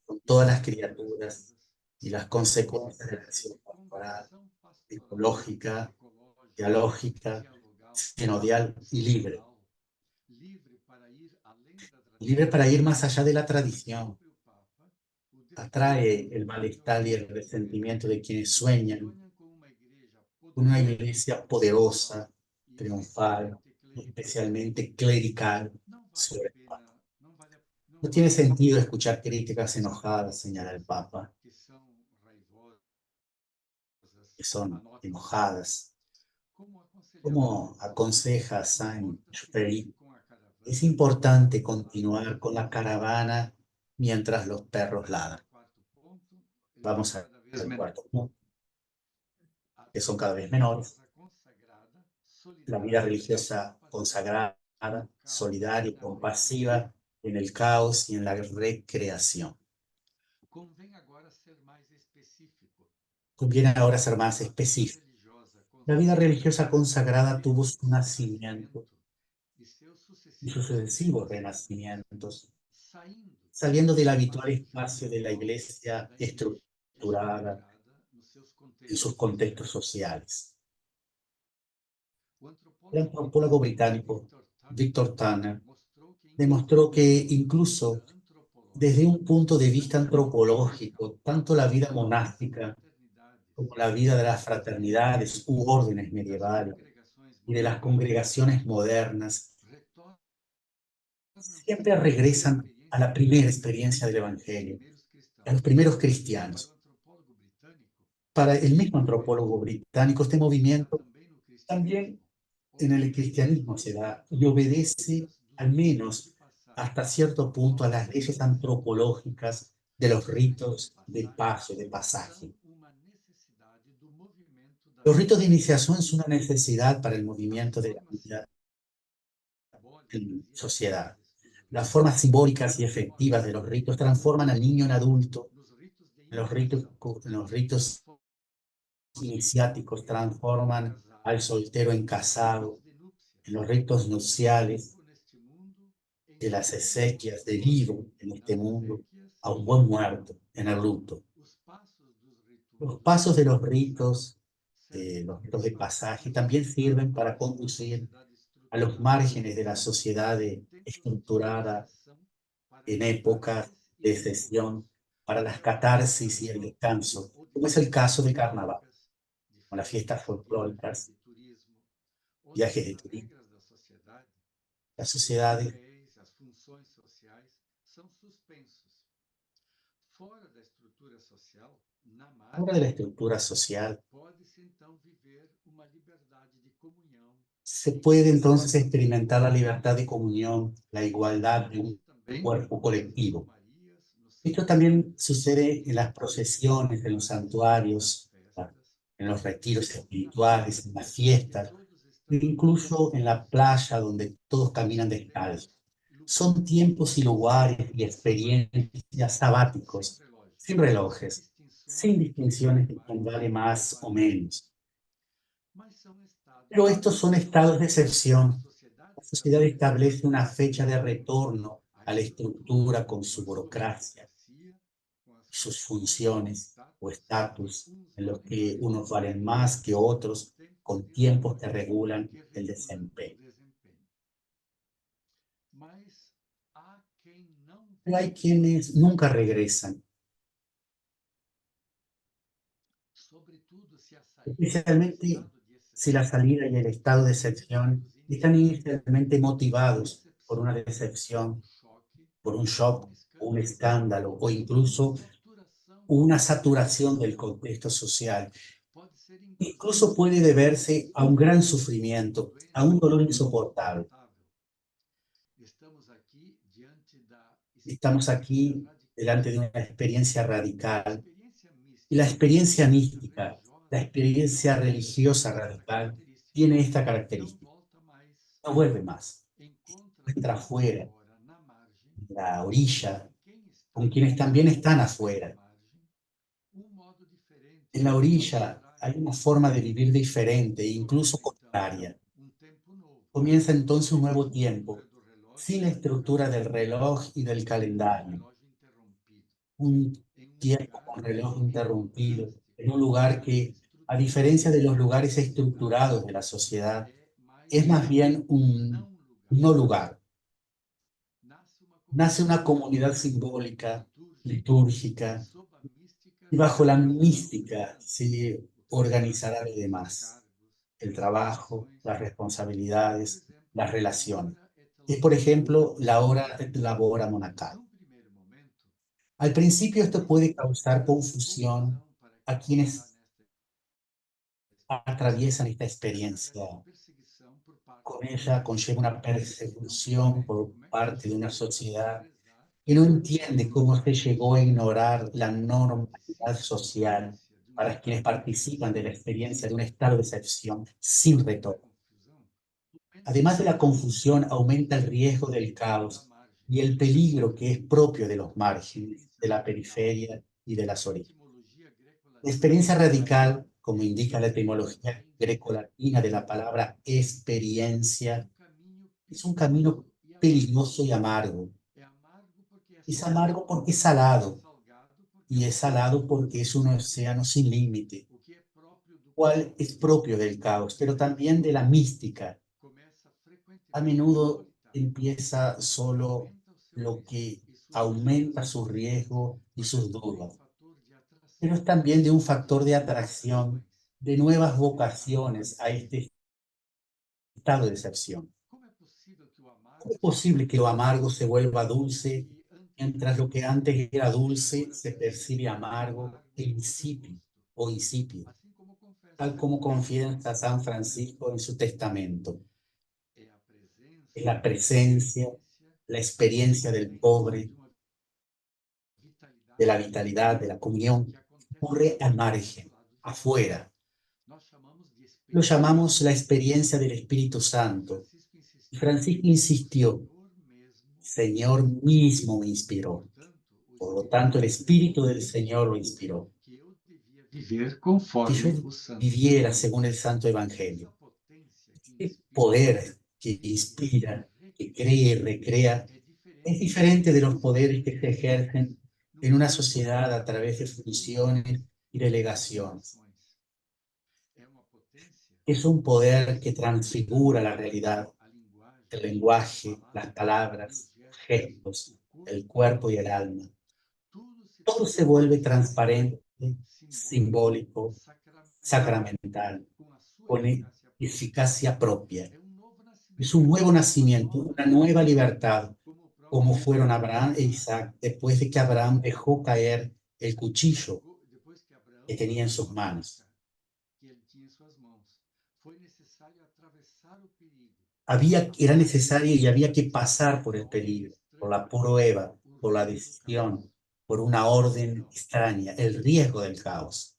A: con todas las criaturas y las consecuencias de la acción pastoral, ecológica, dialógica, sinodial y libre. Libre para ir más allá de la tradición. Atrae el malestar y el resentimiento de quienes sueñan con una iglesia poderosa, triunfal, especialmente clerical sobre el Papa. No tiene sentido escuchar críticas enojadas, señala el Papa, que son enojadas. Como aconseja Saint-Exupéry, es importante continuar con la caravana mientras los perros ladran. Vamos al cuarto punto, que son cada vez menores. La vida religiosa consagrada, solidaria y compasiva en el caos y en la recreación. Conviene ahora ser más específico. La vida religiosa consagrada tuvo su nacimiento y sus sucesivos renacimientos, saliendo del habitual espacio de la iglesia estructurada en sus contextos sociales. El antropólogo británico Victor Turner demostró que incluso desde un punto de vista antropológico, tanto la vida monástica como la vida de las fraternidades u órdenes medievales y de las congregaciones modernas siempre regresan a la primera experiencia del Evangelio, a los primeros cristianos. Para el mismo antropólogo británico, este movimiento también en el cristianismo se da y obedece al menos hasta cierto punto a las leyes antropológicas de los ritos de paso, de pasaje. Los ritos de iniciación son una necesidad para el movimiento de la vida en sociedad. Las formas simbólicas y efectivas de los ritos transforman al niño en adulto. Los ritos iniciáticos transforman al soltero en casado. En los ritos nupciales de las exequias derivan en este mundo a un buen muerto en el luto. Los pasos de los ritos de pasaje también sirven para conducir a los márgenes de la sociedad estructurada en épocas de excesión para las catarsis y el descanso, como es el caso de carnaval, con las fiestas folclóricas, viajes de turismo. Las sociedades,
F: as funções sociais são suspensos. Fora da estrutura social, na
A: fuera de la
F: margem,
A: estructura social,
F: pode-se então viver uma liberdade de comunhão.
A: se puede entonces experimentar la libertad de comunión, la igualdad de un
F: Também
A: cuerpo colectivo.
F: romarias, no
A: Esto también sucede en las procesiones, en los santuarios, en los retiros espirituales, en las fiestas, e incluso en la playa donde todos caminan descalzos. Son tiempos y lugares y experiencias sabáticos, sin relojes, sin distinciones de quién vale más o menos. Pero estos son estados de excepción. La sociedad establece una fecha de retorno a la estructura con su burocracia, sus funciones o estatus, en los que unos valen más que otros, con tiempos que regulan el desempeño. Pero hay quienes nunca regresan, especialmente si la salida y el estado de excepción están inicialmente motivados por una decepción, por un shock, o un escándalo, o incluso una saturación del contexto social. Incluso puede deberse a un gran sufrimiento, a un dolor insoportable. Estamos aquí delante de una experiencia radical, y la experiencia mística, la experiencia religiosa radical, tiene esta característica: no vuelve más, entra afuera, en la orilla, con quienes también están afuera. En la orilla hay una forma de vivir diferente, incluso contraria. Comienza entonces un nuevo tiempo, sin la estructura del reloj y del calendario. Un tiempo con reloj interrumpido, en un lugar que, a diferencia de los lugares estructurados de la sociedad, es más bien un no lugar. Nace una comunidad simbólica, litúrgica, y bajo la mística se organizará lo demás: el trabajo, las responsabilidades, las relaciones. Es, por ejemplo, la labora monacal. Al principio esto puede causar confusión a quienes atraviesan esta experiencia. Con ella conlleva una persecución por parte de una sociedad que no entiende cómo se llegó a ignorar la normalidad social para quienes participan de la experiencia de un estado de excepción sin retorno. Además de la confusión, aumenta el riesgo del caos y el peligro que es propio de los márgenes, de la periferia y de las orillas. La experiencia radical, como indica la etimología grecolatina de la palabra experiencia, es un camino peligroso y amargo. Es amargo porque es salado, y es salado porque es un océano sin límite, cual es propio del caos, pero también de la mística. A menudo empieza solo lo que aumenta su riesgo y sus dudas, pero es también de un factor de atracción, de nuevas vocaciones a este estado de excepción. ¿Cómo es posible que lo amargo se vuelva dulce, mientras lo que antes era dulce se percibe amargo e insípido o insípido? Tal como confiesa San Francisco en su testamento. Es la presencia, la experiencia del pobre, de la vitalidad, de la comunión, ocurre al margen, afuera. Lo llamamos la experiencia del Espíritu Santo. Y Francisco insistió: Señor mismo me inspiró. Por lo tanto, el Espíritu del Señor lo inspiró. Que yo viviera según el Santo Evangelio. Este poder que inspira, que cree y recrea, es diferente de los poderes que se ejercen en una sociedad a través de funciones y delegaciones. Es un poder que transfigura la realidad, el lenguaje, las palabras, gestos, el cuerpo y el alma. todo se vuelve transparente, simbólico, sacramental, con eficacia propia. Es un nuevo nacimiento, una nueva libertad, como fueron Abraham e Isaac después de que Abraham dejó caer el cuchillo que tenía en sus manos. Era necesario y había que pasar por el peligro, por la prueba, por la decisión, por una orden extraña, el riesgo del caos.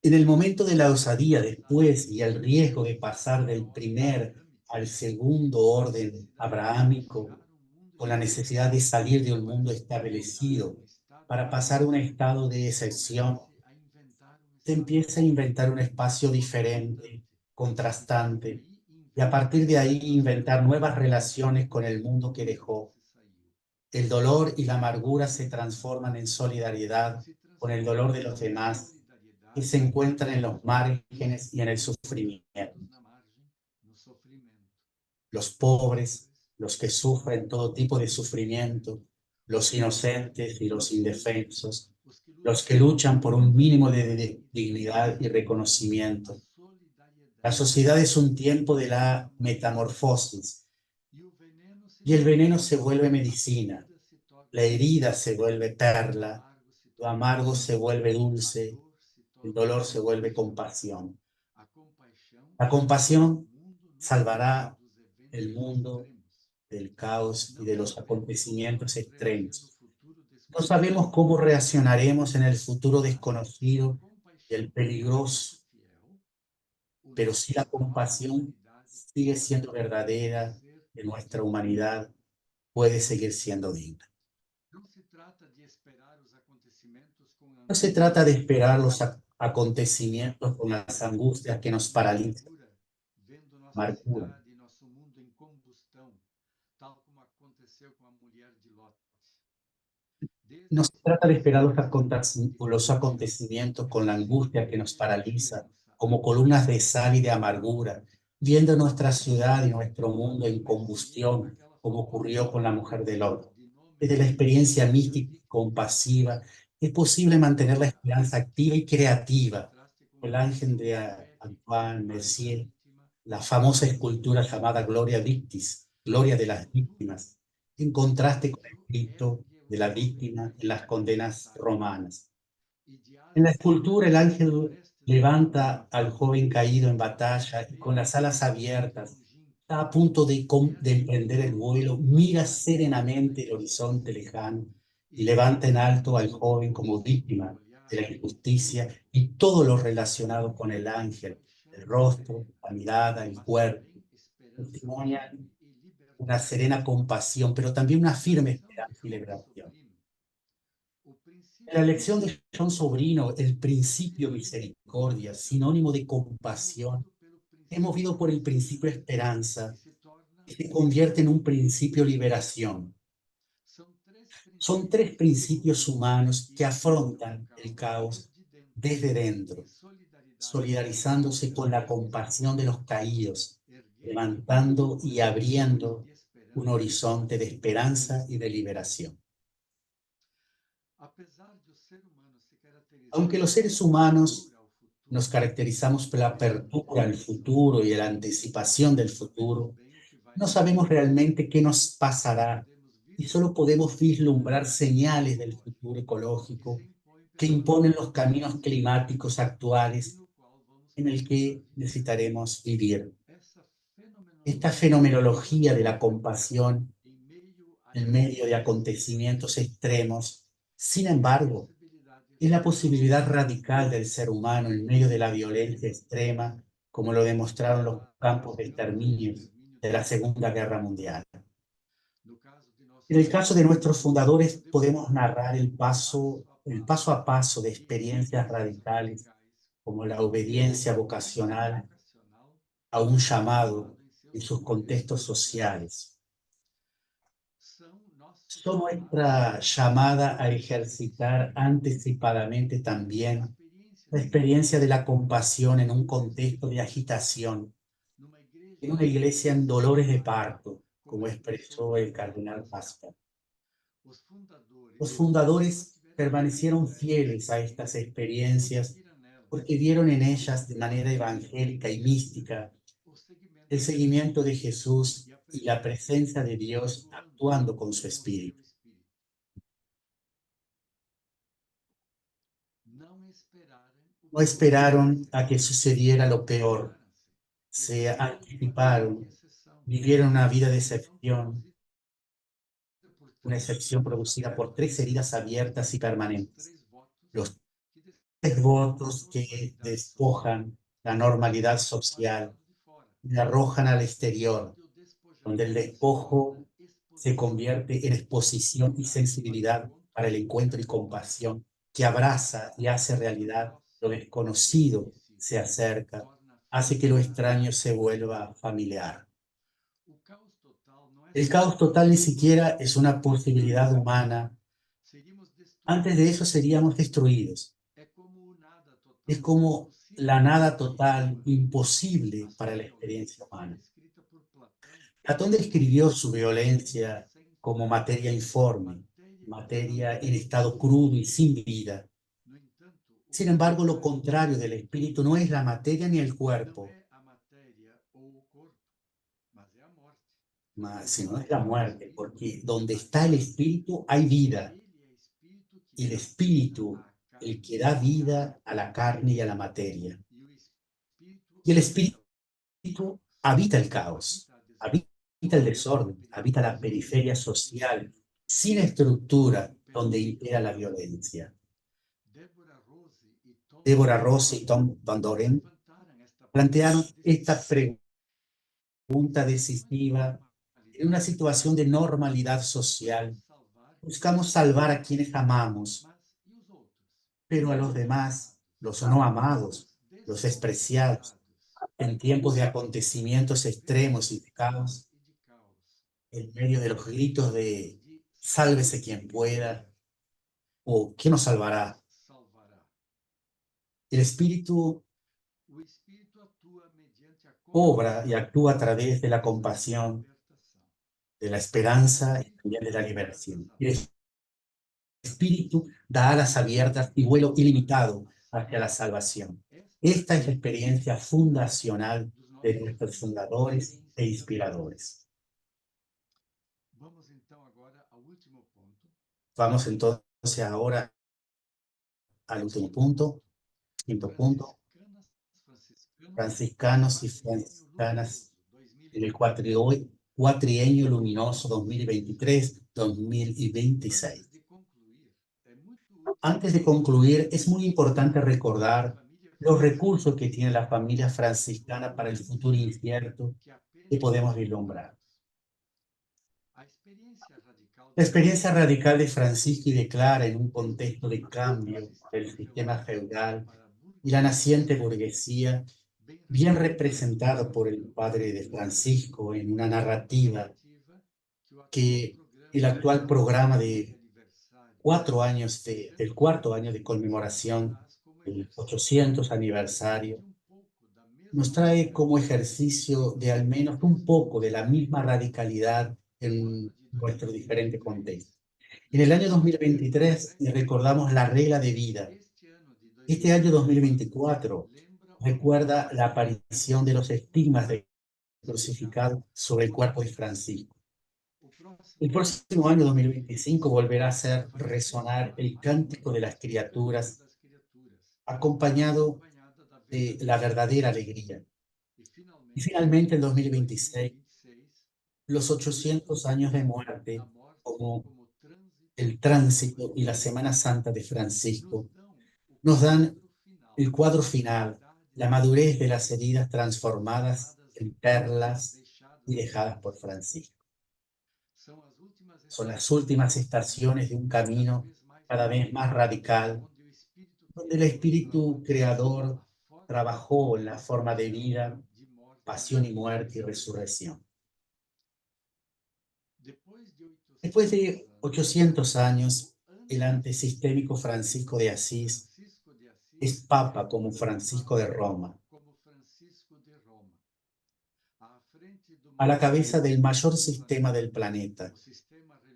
A: En el momento de la osadía después y el riesgo de pasar del primer al segundo orden abrahámico, con la necesidad de salir de un mundo establecido para pasar a un estado de excepción, se empieza a inventar un espacio diferente, contrastante, y a partir de ahí inventar nuevas relaciones con el mundo que dejó. El dolor y la amargura se transforman en solidaridad con el dolor de los demás, que se encuentran en los márgenes y en el sufrimiento. Los pobres, los que sufren todo tipo de sufrimiento, los inocentes y los indefensos, los que luchan por un mínimo de dignidad y reconocimiento. La sociedad es un tiempo de la metamorfosis, y el veneno se vuelve medicina, la herida se vuelve perla, lo amargo se vuelve dulce, el dolor se vuelve compasión. La compasión salvará el mundo del caos y de los acontecimientos extremos. No sabemos cómo reaccionaremos en el futuro desconocido y el peligroso, pero si la compasión sigue siendo verdadera de nuestra humanidad, puede seguir siendo digna. No se trata de esperar los acontecimientos con las angustias que nos paralizan, amargura. No se trata de esperar los acontecimientos con la angustia que nos paraliza, como columnas de sal y de amargura, viendo nuestra ciudad y nuestro mundo en combustión, como ocurrió con la mujer de Lot. Desde la experiencia mística y compasiva, es posible mantener la esperanza activa y creativa. El ángel de Antoine Mercier, la famosa escultura llamada Gloria Victis, Gloria de las Víctimas, en contraste con el grito de la víctima en las condenas romanas. En la escultura el ángel levanta al joven caído en batalla y con las alas abiertas, está a punto de emprender el vuelo, mira serenamente el horizonte lejano y levanta en alto al joven como víctima de la injusticia y todo lo relacionado con el ángel, el rostro, la mirada, el cuerpo, testimonian una serena compasión, pero también una firme esperanza y liberación. En la lección de John Sobrino, el principio misericordia, sinónimo de compasión, es movido por el principio esperanza, que se convierte en un principio liberación. Son tres principios humanos que afrontan el caos desde dentro, solidarizándose con la compasión de los caídos, levantando y abriendo un horizonte de esperanza y de liberación. Aunque los seres humanos nos caracterizamos por la apertura al futuro y la anticipación del futuro, no sabemos realmente qué nos pasará y solo podemos vislumbrar señales del futuro ecológico que imponen los caminos climáticos actuales en el que necesitaremos vivir. Esta fenomenología de la compasión en medio de acontecimientos extremos, sin embargo, es la posibilidad radical del ser humano en medio de la violencia extrema, como lo demostraron los campos de exterminio de la Segunda Guerra Mundial. En el caso de nuestros fundadores, podemos narrar el paso a paso de experiencias radicales, como la obediencia vocacional a un llamado en sus contextos sociales. Son nuestra llamada a ejercitar anticipadamente también la experiencia de la compasión en un contexto de agitación, en una iglesia en dolores de parto, como expresó el cardenal Pascal. Los fundadores permanecieron fieles a estas experiencias porque vieron en ellas de manera evangélica y mística el seguimiento de Jesús y la presencia de Dios actuando con su espíritu. No esperaron a que sucediera lo peor, se anticiparon, vivieron una vida de excepción, una excepción producida por 3 heridas abiertas y permanentes. Los 3 votos que despojan la normalidad social y la arrojan al exterior, donde el despojo se convierte en exposición y sensibilidad para el encuentro y compasión que abraza y hace realidad lo desconocido, se acerca, hace que lo extraño se vuelva familiar. El caos total ni siquiera es una posibilidad humana. Antes de eso seríamos destruidos. Es como la nada total, imposible para la experiencia humana. Platón describió su violencia como materia informe, materia en estado crudo y sin vida. Sin embargo, lo contrario del espíritu no es la materia ni el cuerpo, sino es la muerte, porque donde está el espíritu hay vida. Y el espíritu, el que da vida a la carne y a la materia. Y el espíritu habita el caos, habita el desorden, habita la periferia social, sin estructura, donde impera la violencia. Deborah Rose y Tom Van Doren plantearon esta pregunta decisiva en una situación de normalidad social. Buscamos salvar a quienes amamos, pero a los demás, los no amados, los despreciados, en tiempos de acontecimientos extremos y de caos, en medio de los gritos de sálvese quien pueda o ¿quién nos salvará? El Espíritu obra y actúa a través de la compasión, de la esperanza y también de la liberación. Y el Espíritu da alas abiertas y vuelo ilimitado hacia la salvación. Esta es la experiencia fundacional de nuestros fundadores e inspiradores. Vamos entonces ahora al último punto, quinto punto. Franciscanos y franciscanas en el cuatrienio luminoso 2023-2026. Antes de concluir, es muy importante recordar los recursos que tiene la familia franciscana para el futuro incierto que podemos vislumbrar. La experiencia radical de Francisco declara en un contexto de cambio del sistema feudal y la naciente burguesía, bien representado por el padre de Francisco en una narrativa que el actual programa de 4 años del cuarto año de conmemoración del 800 aniversario nos trae como ejercicio de al menos un poco de la misma radicalidad en nuestro diferente contexto. En el año 2023 recordamos la regla de vida. Este año 2024 recuerda la aparición de los estigmas de crucificado sobre el cuerpo de Francisco. El próximo año 2025 volverá a hacer resonar el cántico de las criaturas, acompañado de la verdadera alegría. Y finalmente en 2026, los 800 años de muerte, como el tránsito y la Semana Santa de Francisco, nos dan el cuadro final, la madurez de las heridas transformadas en perlas y dejadas por Francisco. Son las últimas estaciones de un camino cada vez más radical, donde el espíritu creador trabajó en la forma de vida, pasión y muerte y resurrección. Después de 800 años, el antisistémico Francisco de Asís es papa como Francisco de Roma, a la cabeza del mayor sistema del planeta,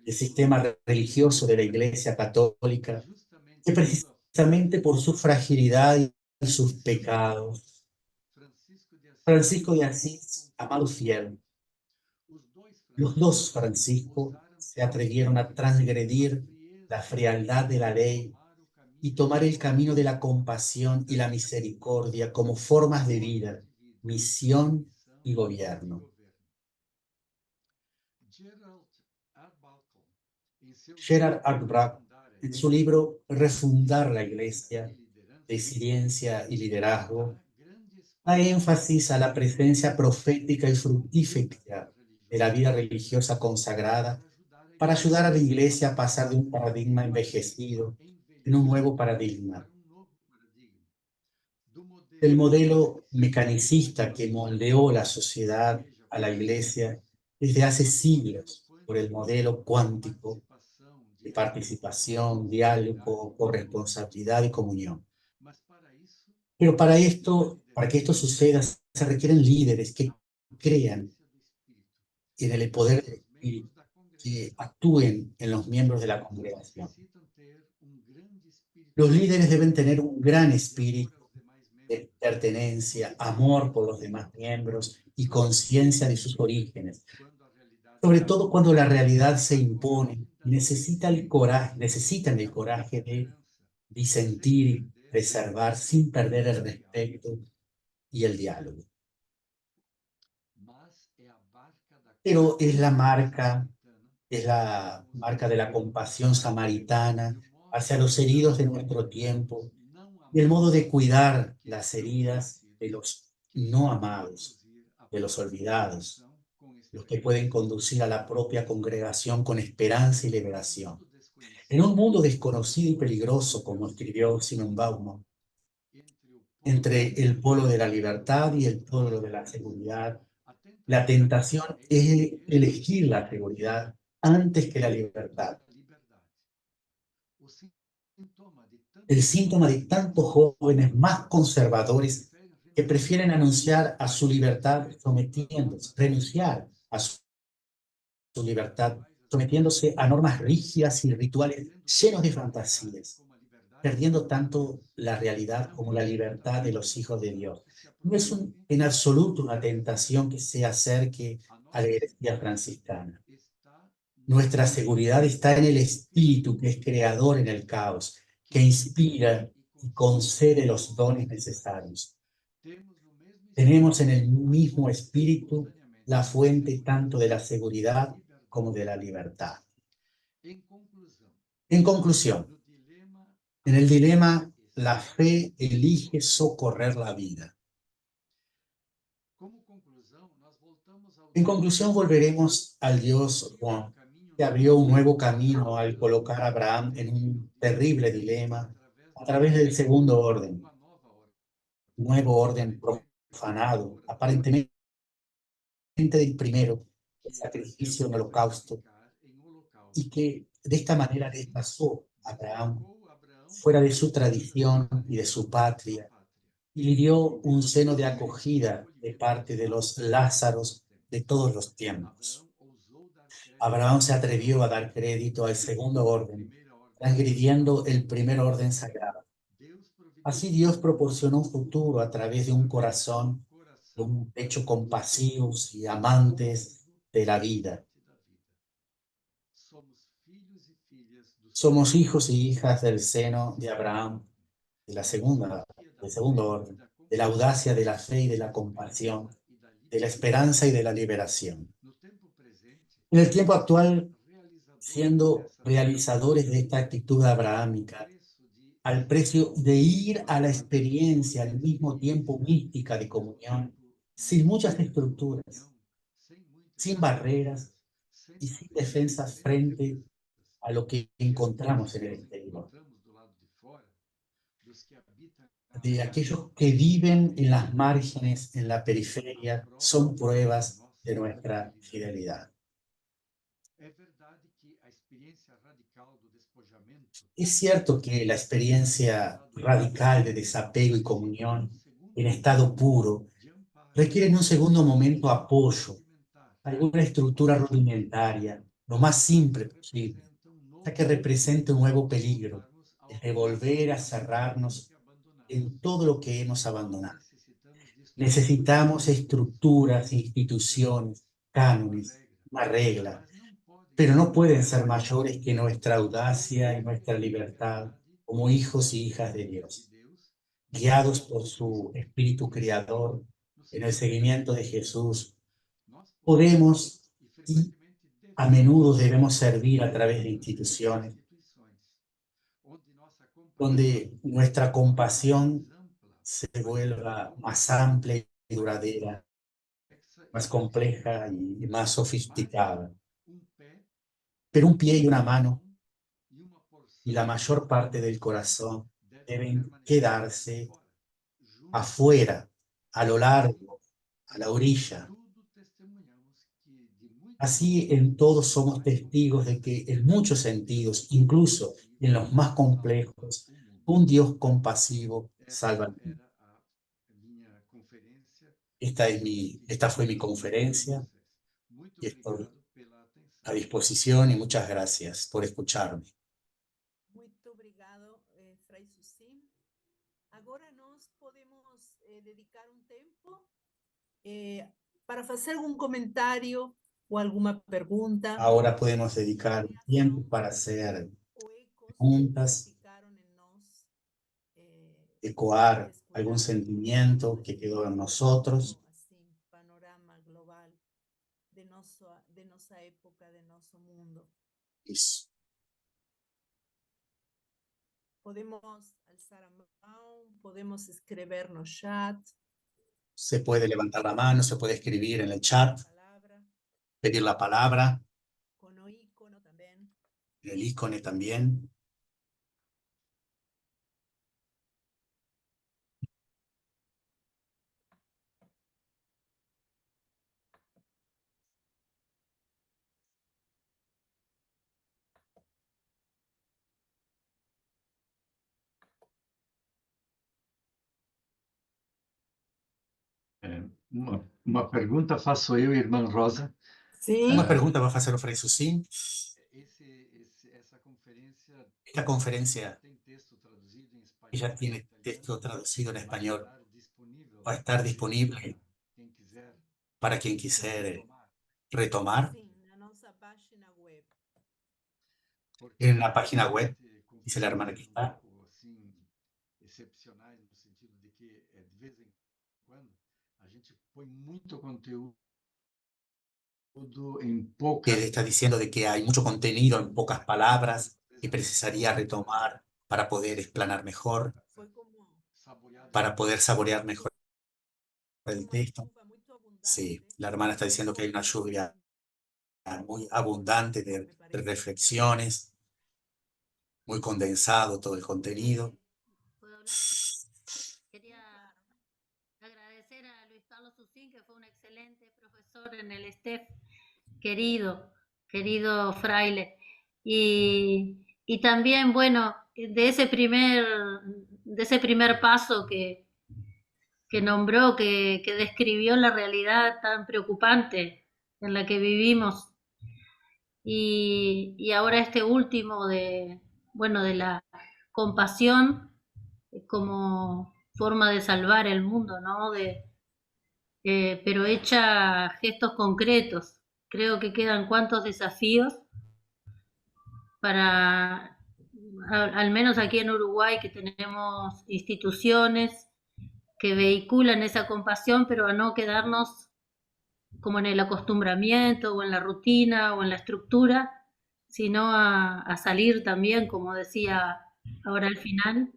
A: el sistema religioso de la Iglesia Católica, que precisamente por su fragilidad y sus pecados, Francisco de Asís, amado fiel, los dos Francisco se atrevieron a transgredir la frialdad de la ley y tomar el camino de la compasión y la misericordia como formas de vida, misión y gobierno. Gerard Arbuckle, en su libro Refundar la Iglesia, de Ciencia y Liderazgo, da énfasis a la presencia profética y fructífera de la vida religiosa consagrada para ayudar a la Iglesia a pasar de un paradigma envejecido en un nuevo paradigma. El modelo mecanicista que moldeó la sociedad a la Iglesia desde hace siglos por el modelo cuántico de participación, diálogo, corresponsabilidad y comunión. Pero para que esto suceda, se requieren líderes que crean en el poder del Espíritu, que actúen en los miembros de la congregación. Los líderes deben tener un gran espíritu de pertenencia, amor por los demás miembros y conciencia de sus orígenes, sobre todo cuando la realidad se impone y necesitan el coraje de disentir y preservar sin perder el respeto y el diálogo. Pero es la marca de la compasión samaritana hacia los heridos de nuestro tiempo y el modo de cuidar las heridas de los no amados, de los olvidados, los que pueden conducir a la propia congregación con esperanza y liberación. En un mundo desconocido y peligroso, como escribió Simon Bauman, entre el polo de la libertad y el polo de la seguridad, la tentación es elegir la seguridad antes que la libertad. El síntoma de tantos jóvenes más conservadores que prefieren renunciar a su libertad sometiéndose a normas rígidas y rituales llenos de fantasías, perdiendo tanto la realidad como la libertad de los hijos de Dios. No es en absoluto una tentación que se acerque a la Iglesia franciscana. Nuestra seguridad está en el Espíritu que es creador en el caos, que inspira y concede los dones necesarios. Tenemos en el mismo Espíritu la fuente tanto de la seguridad como de la libertad. En conclusión, en el dilema, la fe elige socorrer la vida. En conclusión, volveremos al Dios Juan, que abrió un nuevo camino al colocar a Abraham en un terrible dilema a través del segundo orden, un nuevo orden profanado, aparentemente del primero, el sacrificio en holocausto, y que de esta manera desplazó a Abraham fuera de su tradición y de su patria, y le dio un seno de acogida de parte de los Lázaros de todos los tiempos. Abraham se atrevió a dar crédito al segundo orden, transgrediendo el primer orden sagrado. Así Dios proporcionó un futuro a través de un corazón, de un pecho compasivos y amantes de la vida. Somos hijos y hijas del seno de Abraham, del segundo orden, de la audacia, de la fe y de la compasión, de la esperanza y de la liberación. En el tiempo actual, siendo realizadores de esta actitud abrahámica, al precio de ir a la experiencia al mismo tiempo mística de comunión, sin muchas estructuras, sin barreras y sin defensas frente a lo que encontramos en el exterior. De aquellos que viven en las márgenes, en la periferia, son pruebas de nuestra fidelidad. Es cierto que la experiencia radical de desapego y comunión en estado puro requiere en un segundo momento apoyo, alguna estructura rudimentaria, lo más simple posible, ya que representa un nuevo peligro, el de volver a cerrarnos en todo lo que hemos abandonado. Necesitamos estructuras, instituciones, cánones, una regla, pero no pueden ser mayores que nuestra audacia y nuestra libertad como hijos y hijas de Dios, guiados por su espíritu creador en el seguimiento de Jesús. Podemos y a menudo debemos servir a través de instituciones donde nuestra compasión se vuelva más amplia y duradera, más compleja y más sofisticada. Pero un pie y una mano y la mayor parte del corazón deben quedarse afuera, a lo largo, a la orilla. Así en todos somos testigos de que en muchos sentidos, incluso en los más complejos, un Dios compasivo salva al mundo. Esta fue mi conferencia y estoy a disposición y muchas gracias por escucharme.
E: Muito obrigado, Fray Susim. Agora nós podemos dedicar tempo para hacer algún comentario o alguna pregunta.
A: Ahora podemos dedicar tiempo para hacer preguntas, ecoar algún sentimiento que quedó en nosotros.
E: Panorama global de nuestra época, de nuestro mundo.
A: Eso.
E: Podemos alzar a mão, podemos escrever no chat.
A: Se puede levantar la mano, se puede escribir en el chat, pedir la palabra,
E: con o icono también.
A: en el icono también.
F: Uma pergunta faço eu, irmã Rosa.
E: Sim.
A: Una pregunta va a hacer Fray Susim. Esta conferencia ya tiene texto traducido en español. Va a estar disponible para quien quisiera retomar
E: Sim, na nossa página web.
A: en la página web. Dice la hermana que está.
F: Excepcionais no sentido de que de vez em quando a gente põe muito conteúdo em poucas.
A: Que está diciendo de que hay mucho contenido en pocas palabras que precisaría retomar para poder explanar mejor, para poder saborear mejor el texto. Sí, la hermana está diciendo que hay una lluvia muy abundante de reflexiones, muy condensado todo el contenido.
G: ¿Puedo hablar? Quería agradecer a Luis Carlos Susim, que fue un excelente profesor en el STEF, querido fraile. Y también, bueno, de ese primer paso que nombró, que describió la realidad tan preocupante en la que vivimos. Y ahora este último de la compasión como forma de salvar el mundo, ¿no? Pero hecha gestos concretos. Creo que quedan cuantos desafíos para, al menos aquí en Uruguay, que tenemos instituciones que vehiculan esa compasión, pero a no quedarnos como en el acostumbramiento o en la rutina o en la estructura, sino a salir también, como decía ahora al final,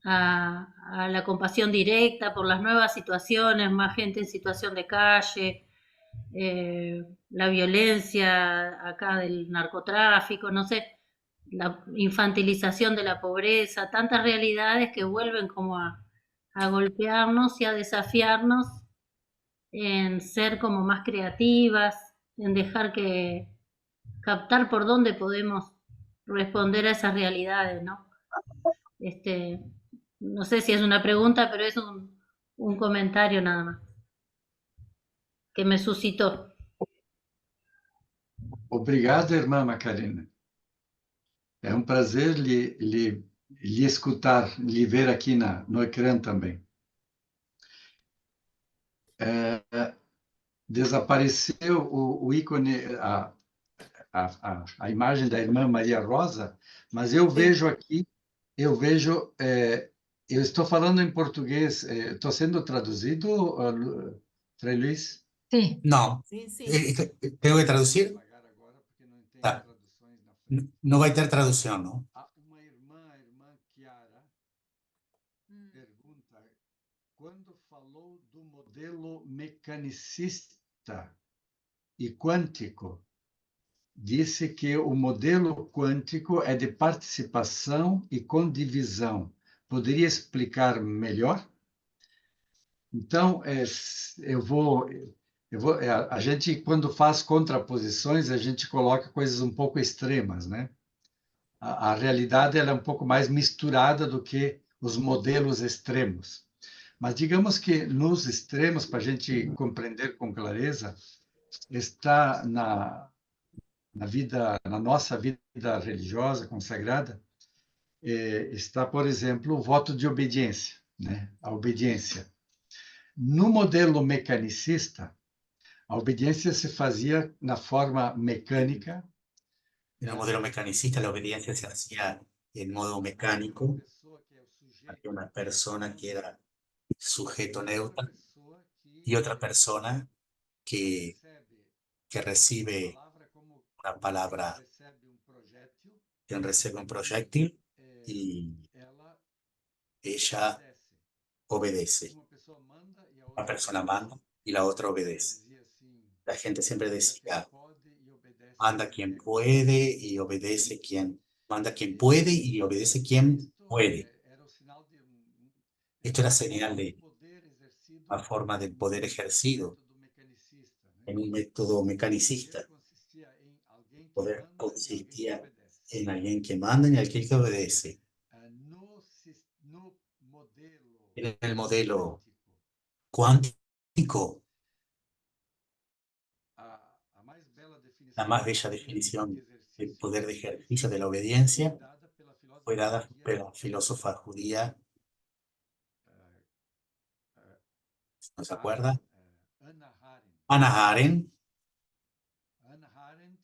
G: a la compasión directa por las nuevas situaciones, más gente en situación de calle, la violencia acá del narcotráfico, no sé, la infantilización de la pobreza, tantas realidades que vuelven como a golpearnos y a desafiarnos en ser como más creativas, en dejar que captar por dónde podemos responder a esas realidades, ¿no? No sé si es una pregunta, pero es un comentario nada más que me suscitó.
F: Obrigado, irmã Macarena. É um prazer lhe escutar, lhe ver aqui no ecrã também. Desapareceu o ícone, a imagem da irmã Maria Rosa, mas eu vejo aqui, eu estou falando em português, estou sendo traduzido, Frei Luís?
D: Sí,
A: No,
E: Sim, sim.
A: ¿tengo que traducir?
F: Apagar agora porque não tem
A: Tá.
F: traduções na frente.
A: No va a tener traducción, ¿no?
F: Uma irmã, a irmã Chiara, pergunta: quando falou do modelo mecanicista e quântico, disse que o modelo quântico é de participação e condivisão. Poderia explicar melhor? Então, a gente, quando faz contraposições, a gente coloca coisas um pouco extremas, né? A realidade ela é um pouco mais misturada do que os modelos extremos. Mas digamos que nos extremos, para a gente compreender com clareza, está na nossa vida religiosa consagrada, está, por exemplo, o voto de obediência, né? A obediência. No modelo mecanicista, a obediência se fazia na forma mecânica.
A: En el modelo mecanicista la obediencia se hacía en modo mecánico. Había una persona que era sujeto neutro y otra persona que, que recibe una palabra, que recibe un proyectil y ella obedece. Una persona manda y la otra obedece. La gente siempre decía, manda quien puede y obedece quien, manda quien puede y obedece quien puede. Esto era señal de la forma del poder ejercido en un método mecanicista. El poder consistía en alguien que manda y aquel que obedece. En el modelo cuántico, la más bella definición del poder de ejercicio de la obediencia fue dada por la filósofa judía, ¿no se acuerda? Hannah Arendt.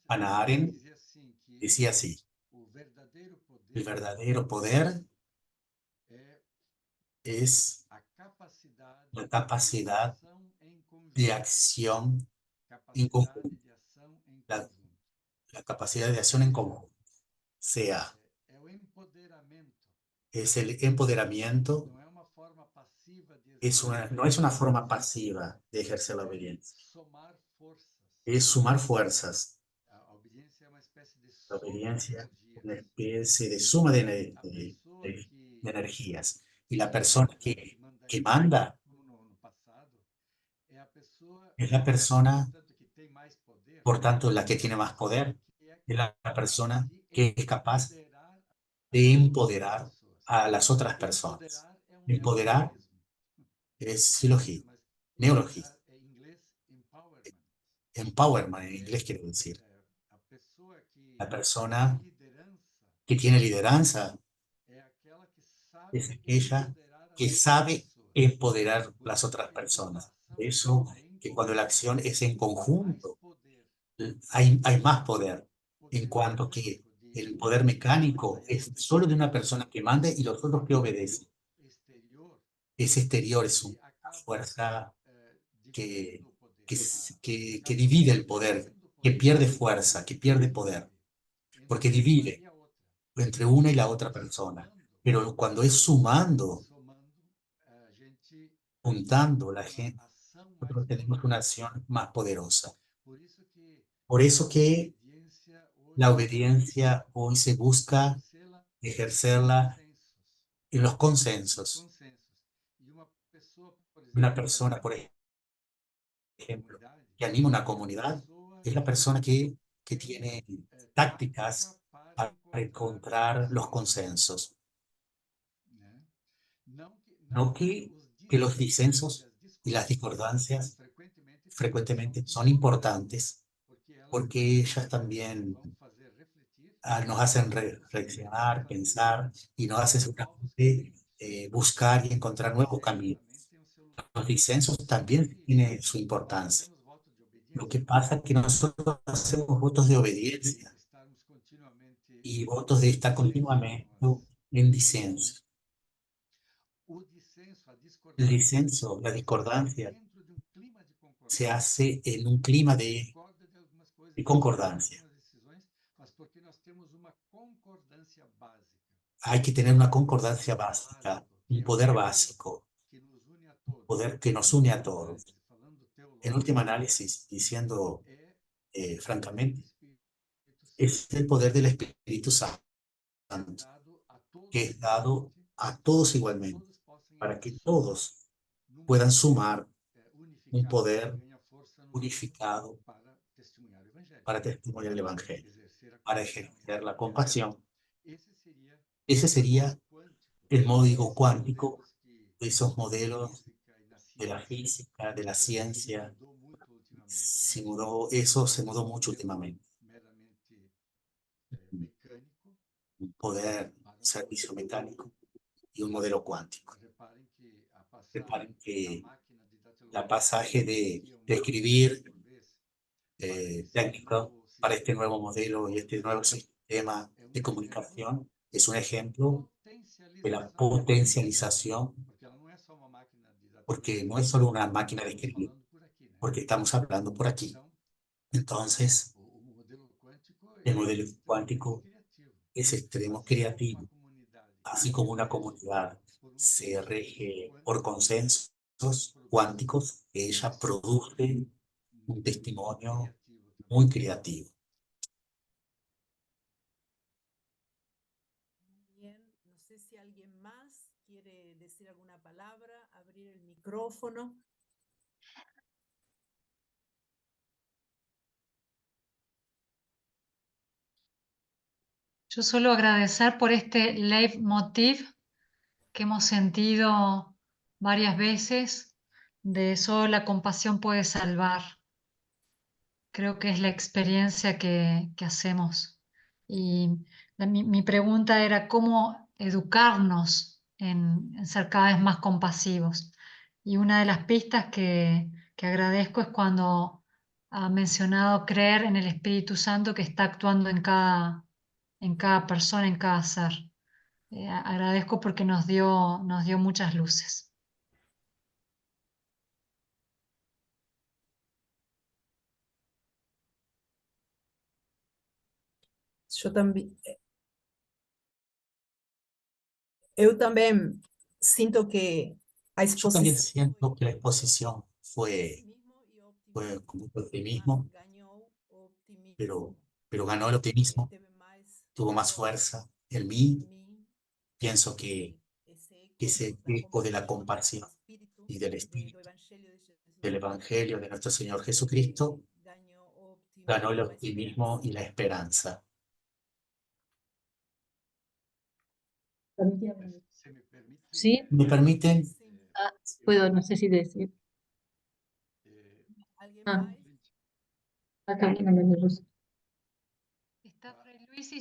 A: Hannah Arendt decía así: el verdadero poder es la capacidad de acción en conjunto, la capacidad de acción en conjunto. Sea, es el empoderamiento, no es una forma pasiva de ejercer la obediencia, es sumar fuerzas. La obediencia es una especie de suma de energías. Y la persona que manda es la persona, por tanto, la que tiene más poder, es la persona que es capaz de empoderar a las otras personas. Empoderar es silogismo, neologismo. Empowerment en inglés quiere decir. La persona que tiene lideranza es aquella que sabe empoderar las otras personas. Por eso que cuando la acción es en conjunto, hay más poder, en cuanto que el poder mecánico es solo de una persona que manda y los otros que obedecen. Es exterior, es una fuerza que divide el poder, que pierde fuerza, que pierde poder, porque divide entre una y la otra persona. Pero cuando es sumando, juntando la gente, nosotros tenemos una acción más poderosa. Por eso que la obediencia hoy se busca ejercerla en los consensos. Una persona, por ejemplo, que anima una comunidad, es la persona que tiene tácticas para encontrar los consensos. No que los disensos y las discordancias frecuentemente son importantes, porque ellas también nos hacen reflexionar, pensar y nos hacen seguramente buscar y encontrar nuevos caminos. Los disensos también tienen su importancia. Lo que pasa es que nosotros hacemos votos de obediencia y votos de estar continuamente en disenso. El disenso, la discordancia, se hace en un clima de concordancia. Hay que tener una concordancia básica, un poder básico, un poder que nos une a todos. En último análisis, diciendo francamente, es el poder del Espíritu Santo, que es dado a todos igualmente, para que todos puedan sumar un poder unificado para testimoniar el Evangelio, para ejercer la compasión. Ese sería el módico cuántico de esos modelos de la física, de la ciencia. Eso se mudó mucho últimamente. Un poder, un servicio mecánico y un modelo cuántico. Reparen que la pasaje de escribir técnico para este nuevo modelo y este nuevo sistema de comunicación es un ejemplo de la potencialización, porque no es solo una máquina de escribir, porque estamos hablando por aquí. Entonces, el modelo cuántico es extremo creativo, así como una comunidad se rige por consensos cuánticos, ella produce un testimonio muy creativo.
E: Bien, no sé si alguien más quiere decir alguna palabra, abrir el micrófono.
D: Yo suelo agradecer por este leitmotiv que hemos sentido varias veces de solo la compasión puede salvar. Creo que es la experiencia que hacemos. Y mi pregunta era cómo educarnos en ser cada vez más compasivos. Y una de las pistas que agradezco es cuando ha mencionado creer en el Espíritu Santo que está actuando en cada persona, en cada ser. Agradezco porque nos dio muchas luces.
E: Eu também sinto que a
A: Yo también
E: exposición
A: siento que la exposición fue con mucho optimismo, pero ganó el optimismo, tuvo más fuerza. En mí pienso que ese eco de la compasión y del Espíritu, del Evangelio de nuestro Señor Jesucristo, ganó el optimismo y la esperanza.
G: ¿Sí?
A: ¿Me permiten?
G: Puedo, no sé si decir.
E: ¿Alguien
G: Ah.
E: más?
G: Acá, no, Luz.
D: Está Fray Luis y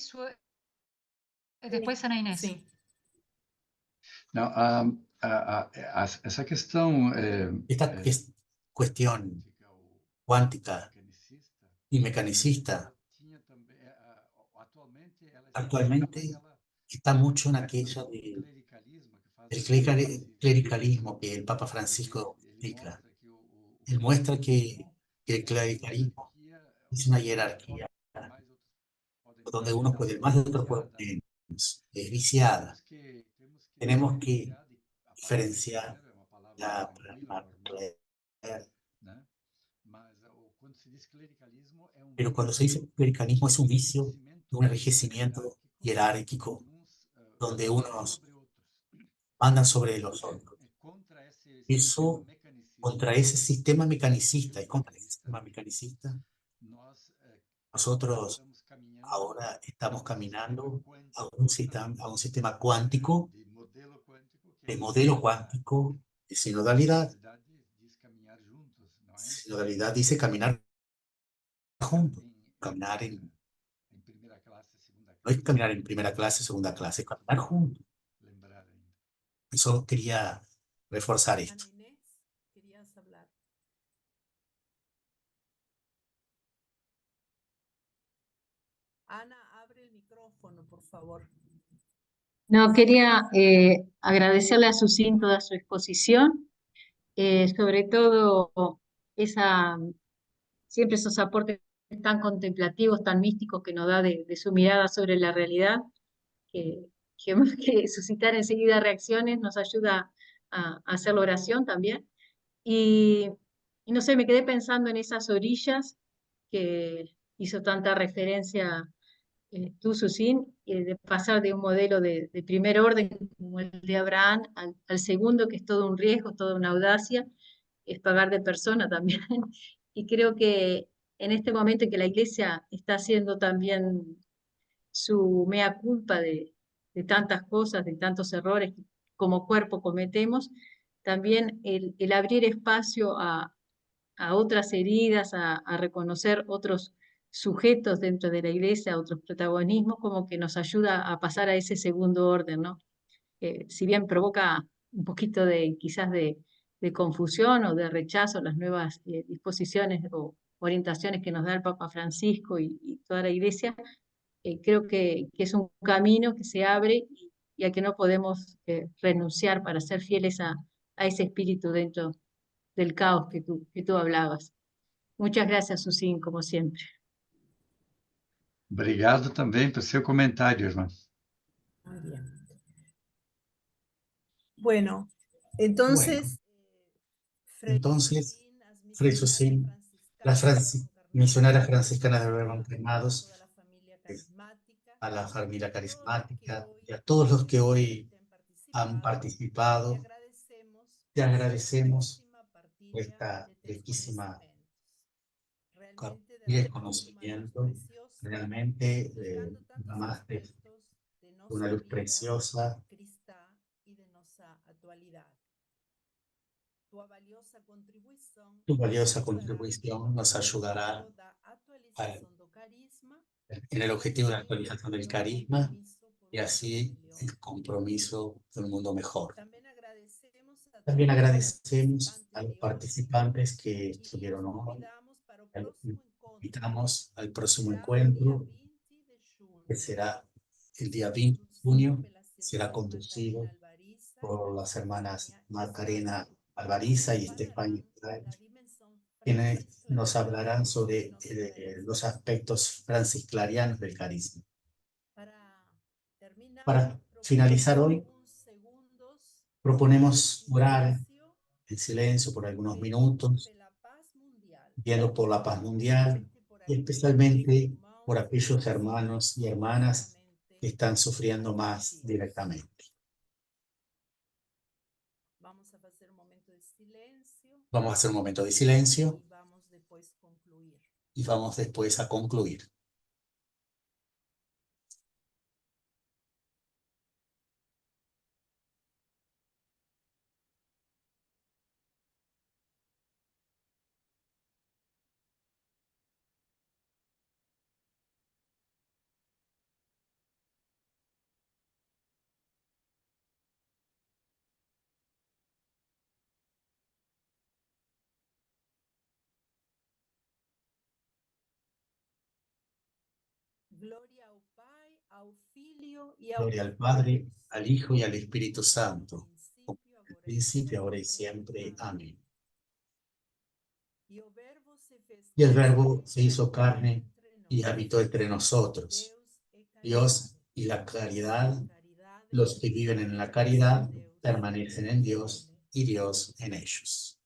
D: después Ana Inés.
E: Sim.
F: Não, essa questão
A: Esta cuestión cuántica y mecanicista actualmente está mucho en aquella del clericalismo que el Papa Francisco explica. Él muestra que el clericalismo es una jerarquía donde unos pueden más y otros pueden menos. Es viciada. Tenemos que diferenciar la pero cuando se dice clericalismo es un vicio de un enriquecimiento jerárquico donde unos mandan sobre los otros. Eso, contra ese sistema mecanicista y contra ese sistema mecanicista, nosotros ahora estamos caminando a un sistema cuántico, de modelo cuántico, de sinodalidad. Sinodalidad dice caminar juntos. caminar
F: Em primeira classe, segunda
A: no
F: classe.
A: es caminar en primera clase, segunda clase, es caminar juntos.
F: Lembrar ainda.
A: Eso quería reforzar
E: Ana
A: esto.
E: Inés, querías hablar. Ana, abre el micrófono, por favor.
G: No, quería agradecerle a Susín toda su exposición, sobre todo siempre esos aportes tan contemplativos, tan místicos que nos da de su mirada sobre la realidad, que más que suscitar enseguida reacciones, nos ayuda a hacer la oración también. Y no sé, me quedé pensando en esas orillas que hizo tanta referencia tú, Susín, de pasar de un modelo de primer orden como el de Abraham al segundo, que es todo un riesgo, toda una audacia, es pagar de persona también. Y creo que en este momento en que la Iglesia está haciendo también su mea culpa de tantas cosas, de tantos errores que como cuerpo cometemos, también el abrir espacio a otras heridas, a reconocer otros sujetos dentro de la iglesia, otros protagonismos, como que nos ayuda a pasar a ese segundo orden, ¿no? Si bien provoca un poquito quizás de confusión o de rechazo las nuevas disposiciones o orientaciones que nos da el Papa Francisco y toda la iglesia, creo que es un camino que se abre y al que no podemos renunciar para ser fieles a ese espíritu dentro del caos que tú hablabas. Muchas gracias, Susín, como siempre.
F: Obrigado também por seu comentário, irmã.
E: Muy bien. Bueno, entonces,
A: Entonces, Fray Susín, las misioneras franciscanas de Verón Quemados, a la familia carismática y a todos los que hoy han participado, te agradecemos por esta riquísima y el conocimiento. Realmente llamaste una luz preciosa. Tu valiosa contribución nos ayudará en el objetivo de la actualización del carisma y así el compromiso de un mundo mejor. También agradecemos a los participantes que estuvieron hoy. Invitamos al próximo encuentro, que será el día 20 de junio. Será conducido por las hermanas Macarena Alvariza y Estefania, quienes nos hablarán sobre los aspectos francisclarianos del carisma. Para finalizar hoy, proponemos orar en silencio por algunos minutos, pidiendo por la paz mundial y especialmente por aquellos hermanos y hermanas que están sufriendo más directamente. Vamos a hacer un momento de silencio y vamos después a concluir. Gloria al Padre, al Hijo y al Espíritu Santo, como en el principio, ahora y siempre. Amén. Y el Verbo se hizo carne y habitó entre nosotros. Dios y la caridad, los que viven en la caridad, permanecen en Dios y Dios en ellos.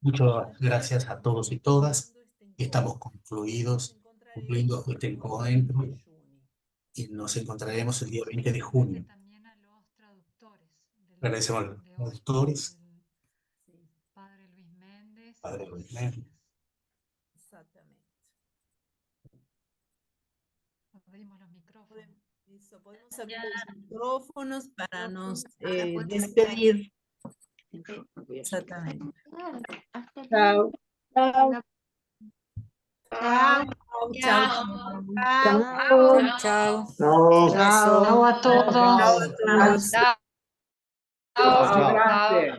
A: Muchas gracias a todos y todas. Estamos concluyendo este encuentro y nos encontraremos el día 20 de junio.
D: También a los traductores.
A: Agradecemos a los traductores.
D: Padre Luis Méndez.
A: Padre Luis Méndez.
E: Exactamente.
D: Abrimos los micrófonos.
E: Podemos abrir los micrófonos para nos despedir. Exactamente.
G: Chao.
C: Chao.
E: Chao.
C: Chao.
H: Chao.
D: Ciao a todos.
A: Chao.
E: Chao.
C: Chao.
H: Chao.
C: Grazie.